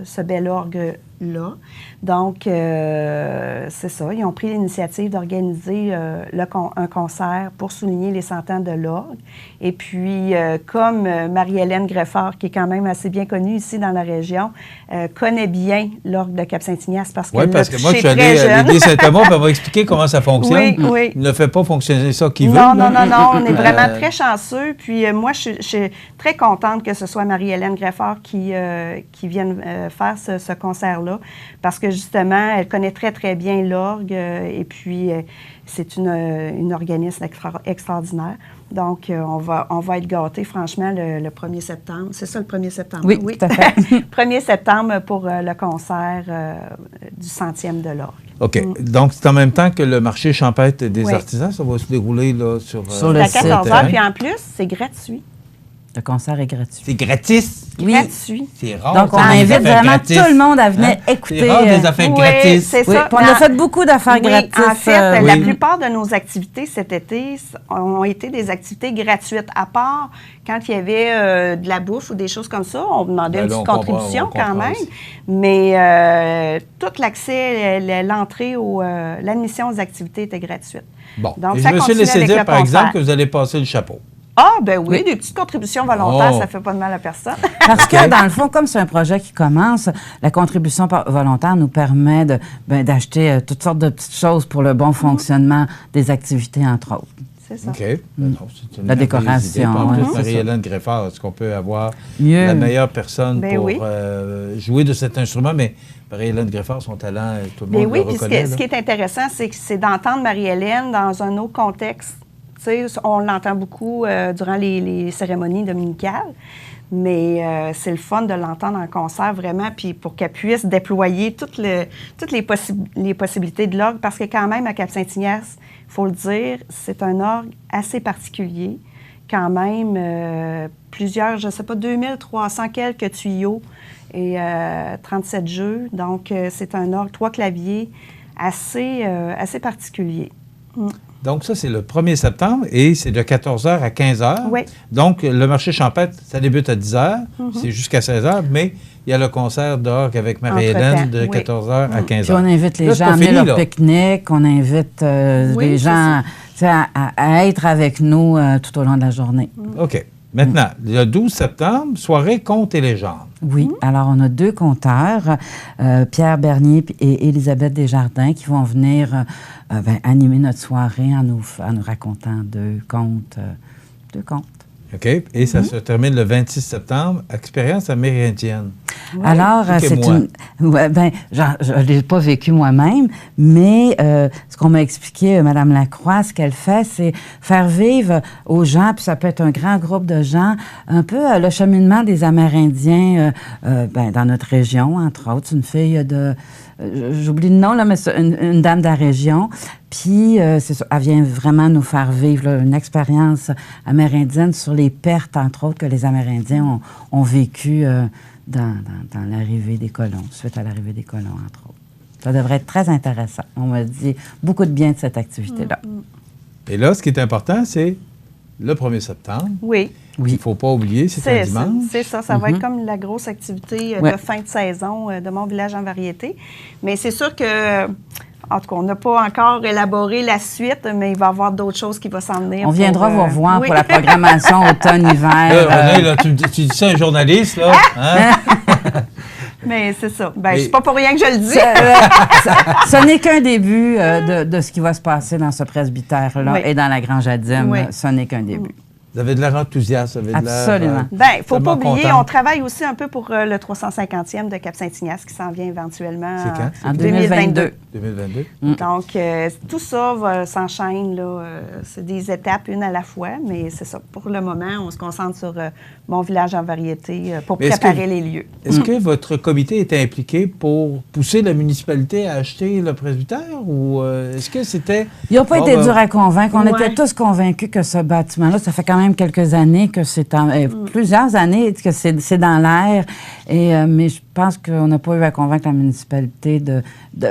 ce bel orgue-là. Donc, c'est ça, ils ont pris l'initiative d'organiser un concert pour souligner les 100 ans de l'orgue. Et puis, comme Marie-Hélène Greffard, qui est quand même assez bien connue ici dans la région, connaît bien l'orgue de Cap-Saint-Ignace parce qu'elle l'a touché moi, je suis allé à l'église Saint-Thomas, puis elle va expliquer comment ça fonctionne. Oui. Il ne fait pas fonctionner ça qui veut. Non, on est vraiment très chanceux. Puis moi, je suis très contente que ce soit Marie-Hélène Greffard qui vienne faire ce concert-là parce que, justement, elle connaît très, très bien l'orgue et puis c'est une organisme extraordinaire. Donc, on va être gâtés, franchement, le 1er septembre. C'est ça, le 1er septembre? Oui, tout à fait. 1er septembre pour le concert du 100e de l'orgue. OK. Donc, c'est en même temps que le marché champêtre des artisans. Ça va se dérouler là, sur le site. À 14h, puis en plus, c'est gratuit. Le concert est gratuit. C'est gratis? Oui. Gratuit. C'est rare. Donc, on invite vraiment tout le monde à venir écouter. C'est rare des affaires gratis. C'est ça. On a fait beaucoup d'affaires gratis. En fait, la plupart de nos activités cet été ont été des activités gratuites, à part quand il y avait de la bouffe ou des choses comme ça. On demandait une petite contribution quand même. Mais tout l'accès, l'entrée, l'admission aux activités était gratuite. Bon. Donc, et ça je me suis continue laissé avec dire, le par exemple, concert. que vous allez passer le chapeau. Ah, ben oui, des petites contributions volontaires, ça fait pas de mal à personne. Parce que, dans le fond, comme c'est un projet qui commence, la contribution volontaire nous permet d'acheter toutes sortes de petites choses pour le bon fonctionnement des activités, entre autres. C'est ça. OK. Non, c'est une La décoration. En plus, Ouais, Marie-Hélène Greffard, est-ce qu'on peut avoir Mieux. la meilleure personne Ben pour oui. jouer de cet instrument? Mais Marie-Hélène Greffard, son talent, tout le monde Ben oui, le puis reconnaît. ce qui est intéressant, c'est d'entendre Marie-Hélène dans un autre contexte. Tu sais, on l'entend beaucoup durant les cérémonies dominicales, mais c'est le fun de l'entendre en concert vraiment, puis pour qu'elle puisse déployer toutes les possibilités de l'orgue, parce que quand même, à Cap-Saint-Ignace, il faut le dire, c'est un orgue assez particulier. Quand même, plusieurs, je ne sais pas, 2300 quelques tuyaux et 37 jeux. Donc, c'est un orgue, 3 claviers, assez particulier. Donc, ça, c'est le 1er septembre et c'est de 14h à 15h. Oui. Donc, le marché champêtre, ça débute à 10h, c'est jusqu'à 16h, mais il y a le concert d'orgue avec Marie-Hélène de 14h à 15h. Puis on invite les Là, gens c'est à amener fini, leur là. pique-nique, on invite les gens à être avec nous tout au long de la journée. OK. Maintenant, le 12 septembre, soirée contes et légendes. Oui, alors on a 2 conteurs, Pierre Bernier et Élisabeth Desjardins, qui vont venir animer notre soirée en nous racontant 2 contes. OK. Et ça se termine le 26 septembre, expérience amérindienne. Alors, c'est Expliquez-moi. je ne l'ai pas vécu moi-même, mais ce qu'on m'a expliqué, Mme Lacroix, ce qu'elle fait, c'est faire vivre aux gens, puis ça peut être un grand groupe de gens, un peu le cheminement des Amérindiens dans notre région, entre autres. Une fille de... J'oublie le nom, là, mais c'est une dame de la région. Puis, c'est ça, elle vient vraiment nous faire vivre là, une expérience amérindienne sur les pertes, entre autres, que les Amérindiens ont vécues dans l'arrivée des colons, suite à l'arrivée des colons, entre autres. Ça devrait être très intéressant. On m'a dit beaucoup de bien de cette activité-là. Et là, ce qui est important, c'est le 1er septembre. Oui. Il ne faut pas oublier, c'est un dimanche. C'est ça, ça va être comme la grosse activité de fin de saison de Mon Village en Variété. Mais c'est sûr que, en tout cas, on n'a pas encore élaboré la suite, mais il va y avoir d'autres choses qui vont s'en venir. On viendra vous revoir pour la programmation automne-hiver. René, là, tu dis ça à un journaliste, là. Hein? Mais c'est ça. Ben, c'est pas pour rien que je le dis. Ce n'est qu'un début de ce qui va se passer dans ce presbytère-là et dans la Grange à Dîmes. Oui. Ce n'est qu'un début. Vous avez de l'air enthousiaste. Vous avez de l'air, absolument. Bien, il ne faut pas oublier, contente. on travaille aussi un peu pour le 350e de Cap-Saint-Ignace qui s'en vient éventuellement C'est quand? en 2022. 2022. Donc, tout ça s'enchaîne, là. C'est des étapes, une à la fois, mais c'est ça. Pour le moment, on se concentre sur Mon Village en Variété pour préparer les lieux. Est-ce que votre comité était impliqué pour pousser la municipalité à acheter le presbytère ou est-ce que c'était... Ils n'ont pas été durs à convaincre. On était tous convaincus que ce bâtiment-là, ça fait quand même quelques années que c'est plusieurs années que c'est dans l'air. Mais je pense qu'on n'a pas eu à convaincre la municipalité de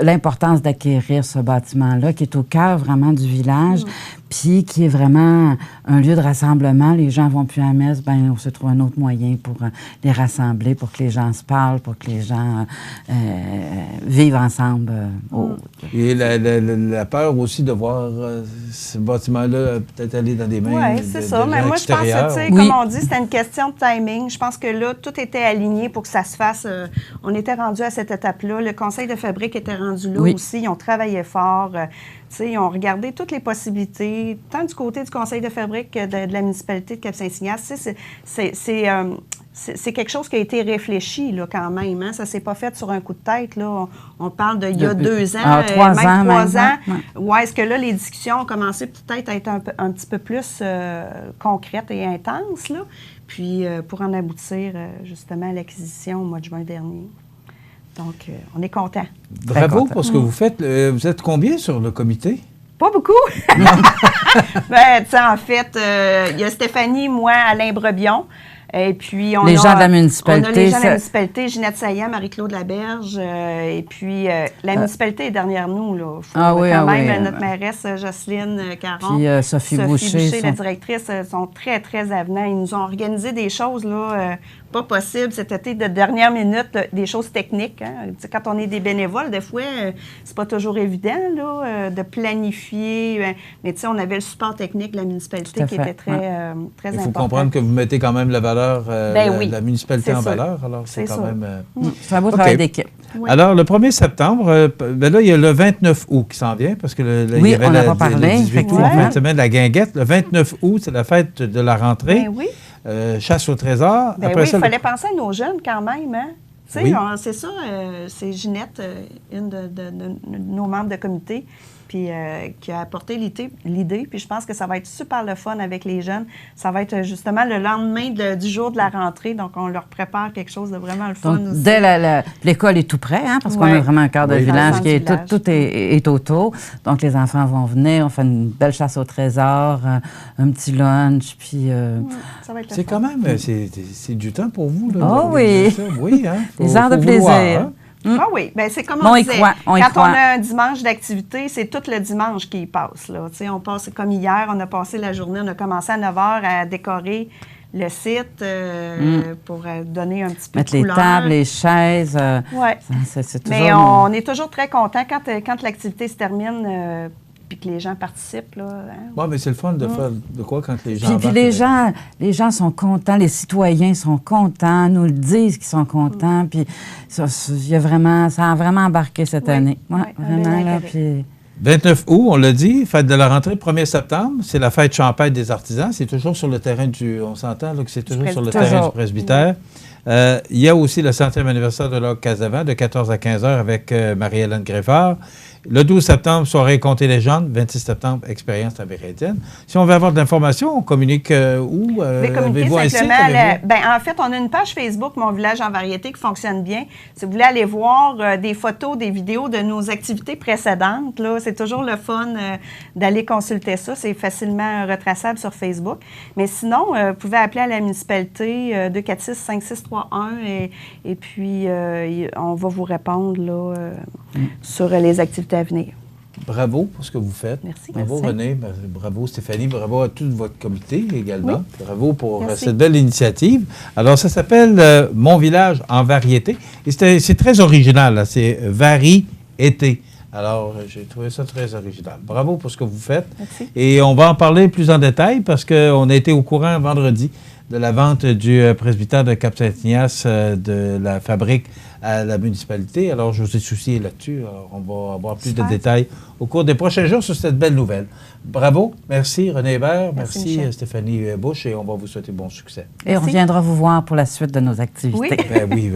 l'importance d'acquérir ce bâtiment-là, qui est au cœur vraiment du village, puis qui est vraiment un lieu de rassemblement. Les gens vont plus à la messe, bien, on se trouve un autre moyen pour les rassembler, pour que les gens se parlent, pour que les gens vivent ensemble. Et la peur aussi de voir ce bâtiment-là peut-être aller dans des mains Oui, c'est ça. Mais moi, je pense que, tu sais, comme on dit, c'était une question de timing. Je pense que là, tout était aligné pour que ça se fasse. On était rendu à cette étape-là. Le conseil de fabrique était rendu là aussi. Ils ont travaillé fort. Ils ont regardé toutes les possibilités, tant du côté du conseil de fabrique que de la municipalité de Cap-Saint-Ignace. C'est quelque chose qui a été réfléchi là, quand même. Hein? Ça ne s'est pas fait sur un coup de tête. Là. On parle d'il y a 2 ans, 3 ans. Où est-ce que là, les discussions ont commencé peut-être à être un petit peu plus concrètes et intenses. Là. Puis pour en aboutir justement à l'acquisition au mois de juin dernier. Donc, on est content. Bravo pour ce que vous faites. Vous êtes combien sur le comité? Pas beaucoup. Ben, tu sais, en fait, il y a Stéphanie, moi, Alain Brebion. Et puis, les gens de la municipalité. On a les gens de la municipalité, Ginette Saillant, Marie-Claude Laberge, et puis la municipalité est derrière nous. Là. Notre mairesse Jocelyne Caron, puis Sophie Boucher, la directrice, sont très, très avenants. Ils nous ont organisé des choses là, pas possibles cet été de dernière minute, des choses techniques. Hein. Quand on est des bénévoles, des fois, c'est pas toujours évident là, de planifier. Mais on avait le support technique de la municipalité qui était très important. Il faut comprendre que vous mettez quand même la valeur, la municipalité en valeur. Alors, c'est quand même... C'est un beau travail d'équipe. Oui. Alors, le 1er septembre, là, il y a le 29 août qui s'en vient, parce que il y avait le 18 août, en fin de semaine, la guinguette. Le 29 août, c'est la fête de la rentrée. Ben oui. Chasse au trésor. Après ça, il fallait penser à nos jeunes quand même, hein? Oui. C'est ça, c'est Ginette, une de nos membres de comité, puis qui a apporté l'idée. Puis je pense que ça va être super le fun avec les jeunes. Ça va être justement le lendemain du jour de la rentrée. Donc, on leur prépare quelque chose de vraiment le fun donc, aussi. Dès l'école est tout près, hein, parce qu'on a vraiment un quart de village qui est tout est autour. Donc, les enfants vont venir, on fait une belle chasse au trésor, un petit lunch, puis... ça va être c'est quand même, c'est du temps pour vous. Là, oh oui! Oui, hein? Des heures de plaisir. Vouloir, hein? Ah oui, bien c'est comme on disait, quand on a un dimanche d'activité, c'est tout le dimanche qui passe. Là. On passe comme hier, on a passé la journée, on a commencé à 9h à décorer le site pour donner un petit peu mettre de couleur. Les tables, les chaises. C'est toujours... Mais on est toujours très content quand l'activité se termine puis que les gens participent. Là, hein. Oui, mais c'est le fun de faire de quoi quand les gens... Puis les gens sont contents, les citoyens sont contents, nous le disent qu'ils sont contents, puis ça a vraiment embarqué cette année. Vraiment, là, puis... 29 août, on l'a dit, fête de la rentrée, 1er septembre, c'est la fête champêtre des artisans. C'est toujours sur le terrain on s'entend là, que c'est toujours sur le terrain du presbytère. Il y a aussi le 100e anniversaire de l'Orgue Casavant, de 14 à 15 heures avec Marie-Hélène Greffard. Le 12 septembre, soirée Contes et légendes. 26 septembre, expérience amérindienne. Si on veut avoir de l'information, on communique où? Avez-vous un site? En fait, on a une page Facebook, Mon Village en Variété, qui fonctionne bien. Si vous voulez aller voir des photos, des vidéos de nos activités précédentes, là, c'est toujours le fun d'aller consulter ça. C'est facilement retraçable sur Facebook. Mais sinon, vous pouvez appeler à la municipalité 246-5631 et puis on va vous répondre là, sur les activités à venir. Bravo pour ce que vous faites. Merci. Bravo René, bravo Stéphanie, bravo à tout votre comité également. Oui. Bravo pour cette belle initiative. Alors, ça s'appelle Mon Village en Variété. Et c'est très original, là. C'est Vari-été. Alors, j'ai trouvé ça très original. Bravo pour ce que vous faites. Merci. Et on va en parler plus en détail parce qu'on a été au courant vendredi de la vente du presbytère de Cap-Saint-Ignace de la fabrique à la municipalité. Alors, je vous ai soucié là-dessus. Alors, on va avoir plus de détails au cours des prochains jours sur cette belle nouvelle. Bravo. Merci René Hébert. Merci Stéphanie Bush et on va vous souhaiter bon succès. Et on reviendra vous voir pour la suite de nos activités. Oui.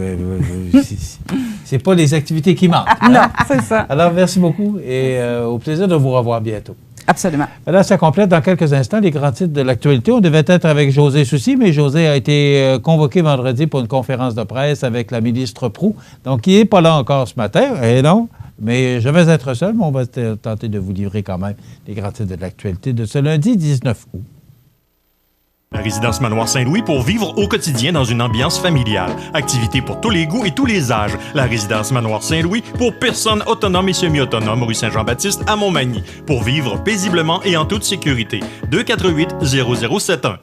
C'est pas les activités qui manquent. Non, c'est ça. Alors, merci beaucoup et au plaisir de vous revoir bientôt. Absolument. Là, ça complète dans quelques instants les grands titres de l'actualité. On devait être avec José Soucy, mais José a été convoqué vendredi pour une conférence de presse avec la ministre Proulx. Donc, il n'est pas là encore ce matin. Et non, mais je vais être seul, mais on va tenter de vous livrer quand même les grands titres de l'actualité de ce lundi 19 août. La résidence Manoir Saint-Louis pour vivre au quotidien dans une ambiance familiale. Activités pour tous les goûts et tous les âges. La résidence Manoir Saint-Louis pour personnes autonomes et semi-autonomes, rue Saint-Jean-Baptiste à Montmagny. Pour vivre paisiblement et en toute sécurité. 248-0071.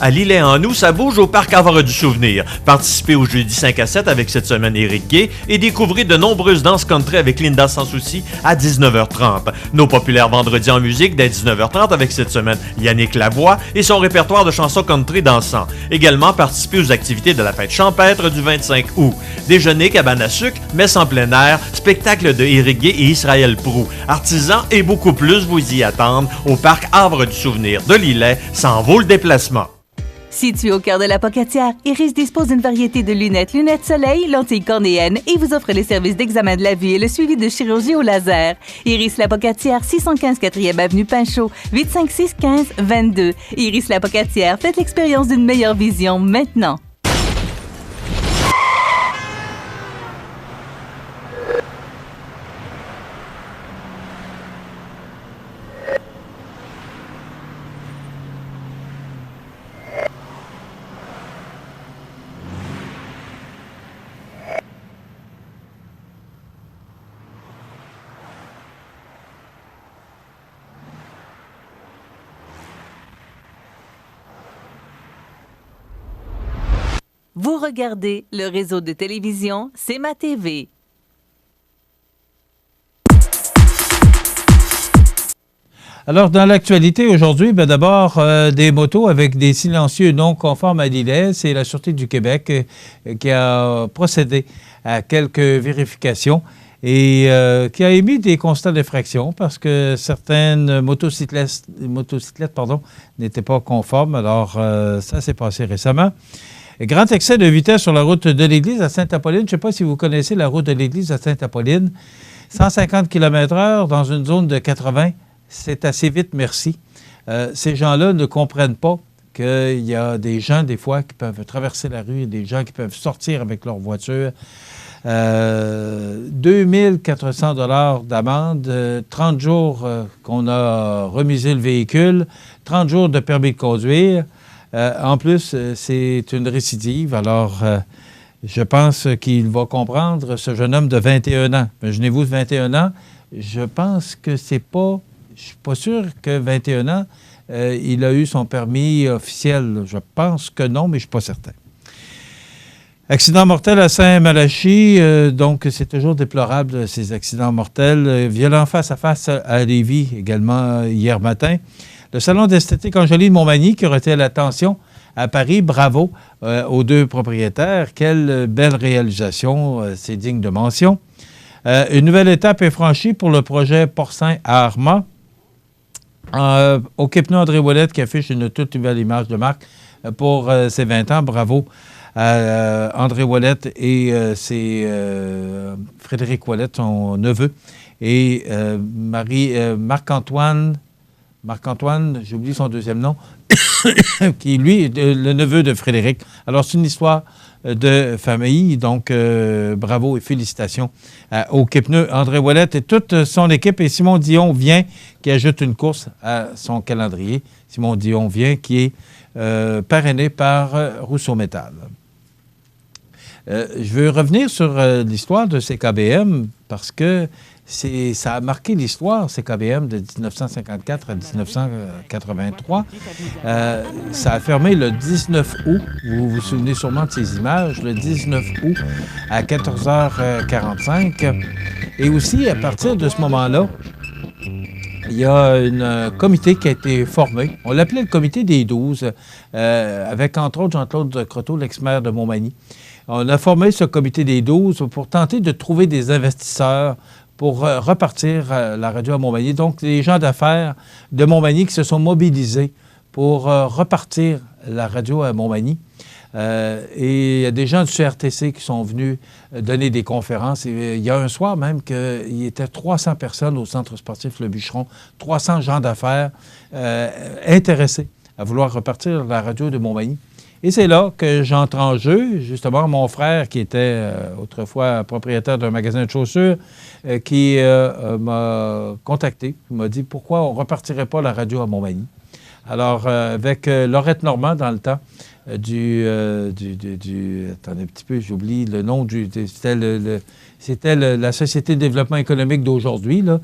À Lilley-en-Nous, ça bouge au Parc Havre du Souvenir. Participez au jeudi 5 à 7 avec cette semaine Éric Gay et découvrez de nombreuses danses country avec Linda Sans Souci à 19h30. Nos populaires vendredis en musique dès 19h30 avec cette semaine Yannick Lavoie et son répertoire de chansons country dansant. Également, participez aux activités de la fête champêtre du 25 août. Déjeuner, cabane à sucre, messe en plein air, spectacle de Éric Gay et Israël Proulx. Artisans et beaucoup plus vous y attendent au Parc Havre du Souvenir de Lilley. Ça en vaut le déplacement. Situé au cœur de la Pocatière, Iris dispose d'une variété de lunettes soleil, lentilles cornéennes et vous offre les services d'examen de la vue et le suivi de chirurgie au laser. Iris la Pocatière, 615 4e avenue Pinchot, 856 15 22. Iris la Pocatière, faites l'expérience d'une meilleure vision maintenant. Vous regardez le réseau de télévision C'est ma TV. Alors, dans l'actualité aujourd'hui, d'abord, des motos avec des silencieux non conformes à l'ILET. C'est la Sûreté du Québec qui a procédé à quelques vérifications et qui a émis des constats d'infraction parce que certaines motocyclettes n'étaient pas conformes. Alors, ça s'est passé récemment. Grand excès de vitesse sur la route de l'Église à Sainte-Apolline. Je ne sais pas si vous connaissez la route de l'Église à Sainte-Apolline. 150 km/h dans une zone de 80, c'est assez vite, merci. Ces gens-là ne comprennent pas qu'il y a des gens, des fois, qui peuvent traverser la rue, des gens qui peuvent sortir avec leur voiture. 2400 $ d'amende, 30 jours qu'on a remisé le véhicule, 30 jours de permis de conduire. En plus, c'est une récidive. Alors, je pense qu'il va comprendre, ce jeune homme de 21 ans. Imaginez-vous, 21 ans, je pense que c'est pas... Je ne suis pas sûr que 21 ans, il a eu son permis officiel. Je pense que non, mais je ne suis pas certain. Accident mortel à Saint-Malachie. Donc, c'est toujours déplorable, ces accidents mortels. Violent face-à-face à Lévis, également hier matin. Le salon d'esthétique Angéline Montmagny, qui aurait été à l'attention à Paris, bravo aux deux propriétaires. Quelle belle réalisation, c'est digne de mention. Une nouvelle étape est franchie pour le projet Porcin à Armand. Au Quai Pneus André Ouellette qui affiche une toute nouvelle image de marque pour ses 20 ans. Bravo à André Ouellette et c'est Frédéric Ouellette, son neveu, et Marc-Antoine, j'ai oublié son deuxième nom, qui, lui, est le neveu de Frédéric. Alors, c'est une histoire de famille, donc bravo et félicitations au Quai Pneus André Ouellette et toute son équipe. Et Simon Dion vient, qui ajoute une course à son calendrier. Simon Dion vient, qui est parrainé par Rousseau Métal. Je veux revenir sur l'histoire de CKBM parce que ça a marqué l'histoire, CKBM, de 1954 à 1983. Ça a fermé le 19 août. Vous vous souvenez sûrement de ces images, le 19 août à 14h45. Et aussi, à partir de ce moment-là, il y a un comité qui a été formé. On l'appelait le comité des 12, avec entre autres Jean-Claude Croteau, l'ex-maire de Montmagny. On a formé ce comité des 12 pour tenter de trouver des investisseurs pour repartir la radio à Montmagny. Donc, les gens d'affaires de Montmagny qui se sont mobilisés pour repartir la radio à Montmagny. Et il y a des gens du CRTC qui sont venus donner des conférences. Et il y a un soir même qu'il y était 300 personnes au centre sportif Le Bûcheron, 300 gens d'affaires intéressés à vouloir repartir la radio de Montmagny. Et c'est là que j'entre en jeu, justement, mon frère, qui était autrefois propriétaire d'un magasin de chaussures, qui m'a contacté, m'a dit pourquoi on ne repartirait pas la radio à Montmagny. Alors, avec Laurette Normand, dans le temps, attendez un petit peu, j'oublie le nom, c'était la Société de développement économique d'aujourd'hui, là,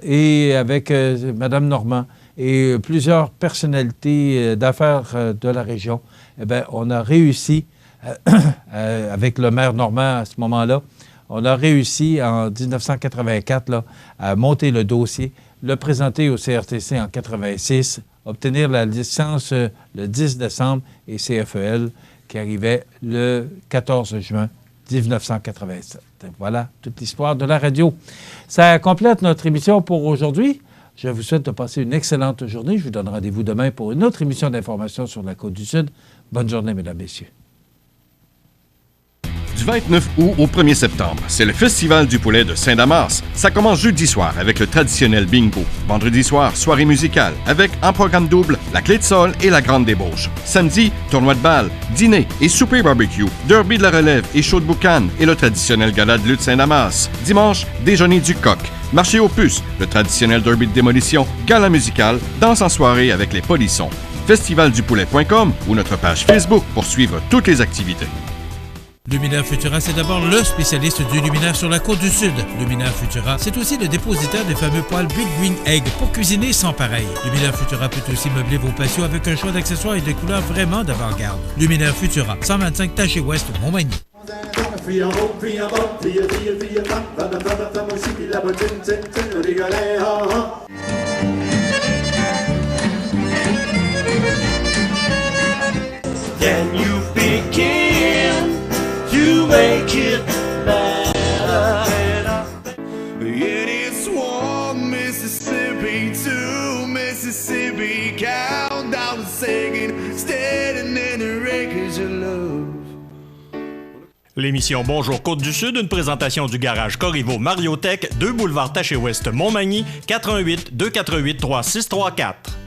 et avec Mme Normand et plusieurs personnalités d'affaires de la région, eh bien, on a réussi, avec le maire Normand à ce moment-là, on a réussi en 1984 là, à monter le dossier, le présenter au CRTC en 86, obtenir la licence le 10 décembre et CFEL qui arrivait le 14 juin 1987. Voilà toute l'histoire de la radio. Ça complète notre émission pour aujourd'hui. Je vous souhaite de passer une excellente journée. Je vous donne rendez-vous demain pour une autre émission d'information sur la Côte-du-Sud. Bonne journée, mesdames, messieurs. Du 29 août au 1er septembre, c'est le Festival du poulet de Saint-Damas. Ça commence jeudi soir avec le traditionnel bingo. Vendredi soir, soirée musicale avec en programme double la clé de sol et la grande débauche. Samedi, tournoi de balle, dîner et souper barbecue, derby de la relève et show de boucan et le traditionnel gala de lutte Saint-Damas. Dimanche, déjeuner du coq. Marché aux puces, le traditionnel derby de démolition, gala musical, danse en soirée avec les polissons. Festivaldupoulet.com ou notre page Facebook pour suivre toutes les activités. Luminaire Futura, c'est d'abord le spécialiste du luminaire sur la côte du Sud. Luminaire Futura, c'est aussi le dépositaire des fameux poêles Big Green Egg pour cuisiner sans pareil. Luminaire Futura peut aussi meubler vos patios avec un choix d'accessoires et de couleurs vraiment d'avant-garde. Luminaire Futura, 125 Taché Ouest, Montmagny. Can you begin to make it better? It is one Mississippi, two Mississippi, count down the singing, standing in the wreckage of love. L'émission Bonjour Côte-du-Sud, une présentation du garage Corriveau Mariotech, 2 boulevard Taché-Ouest Montmagny, 88 248 3634.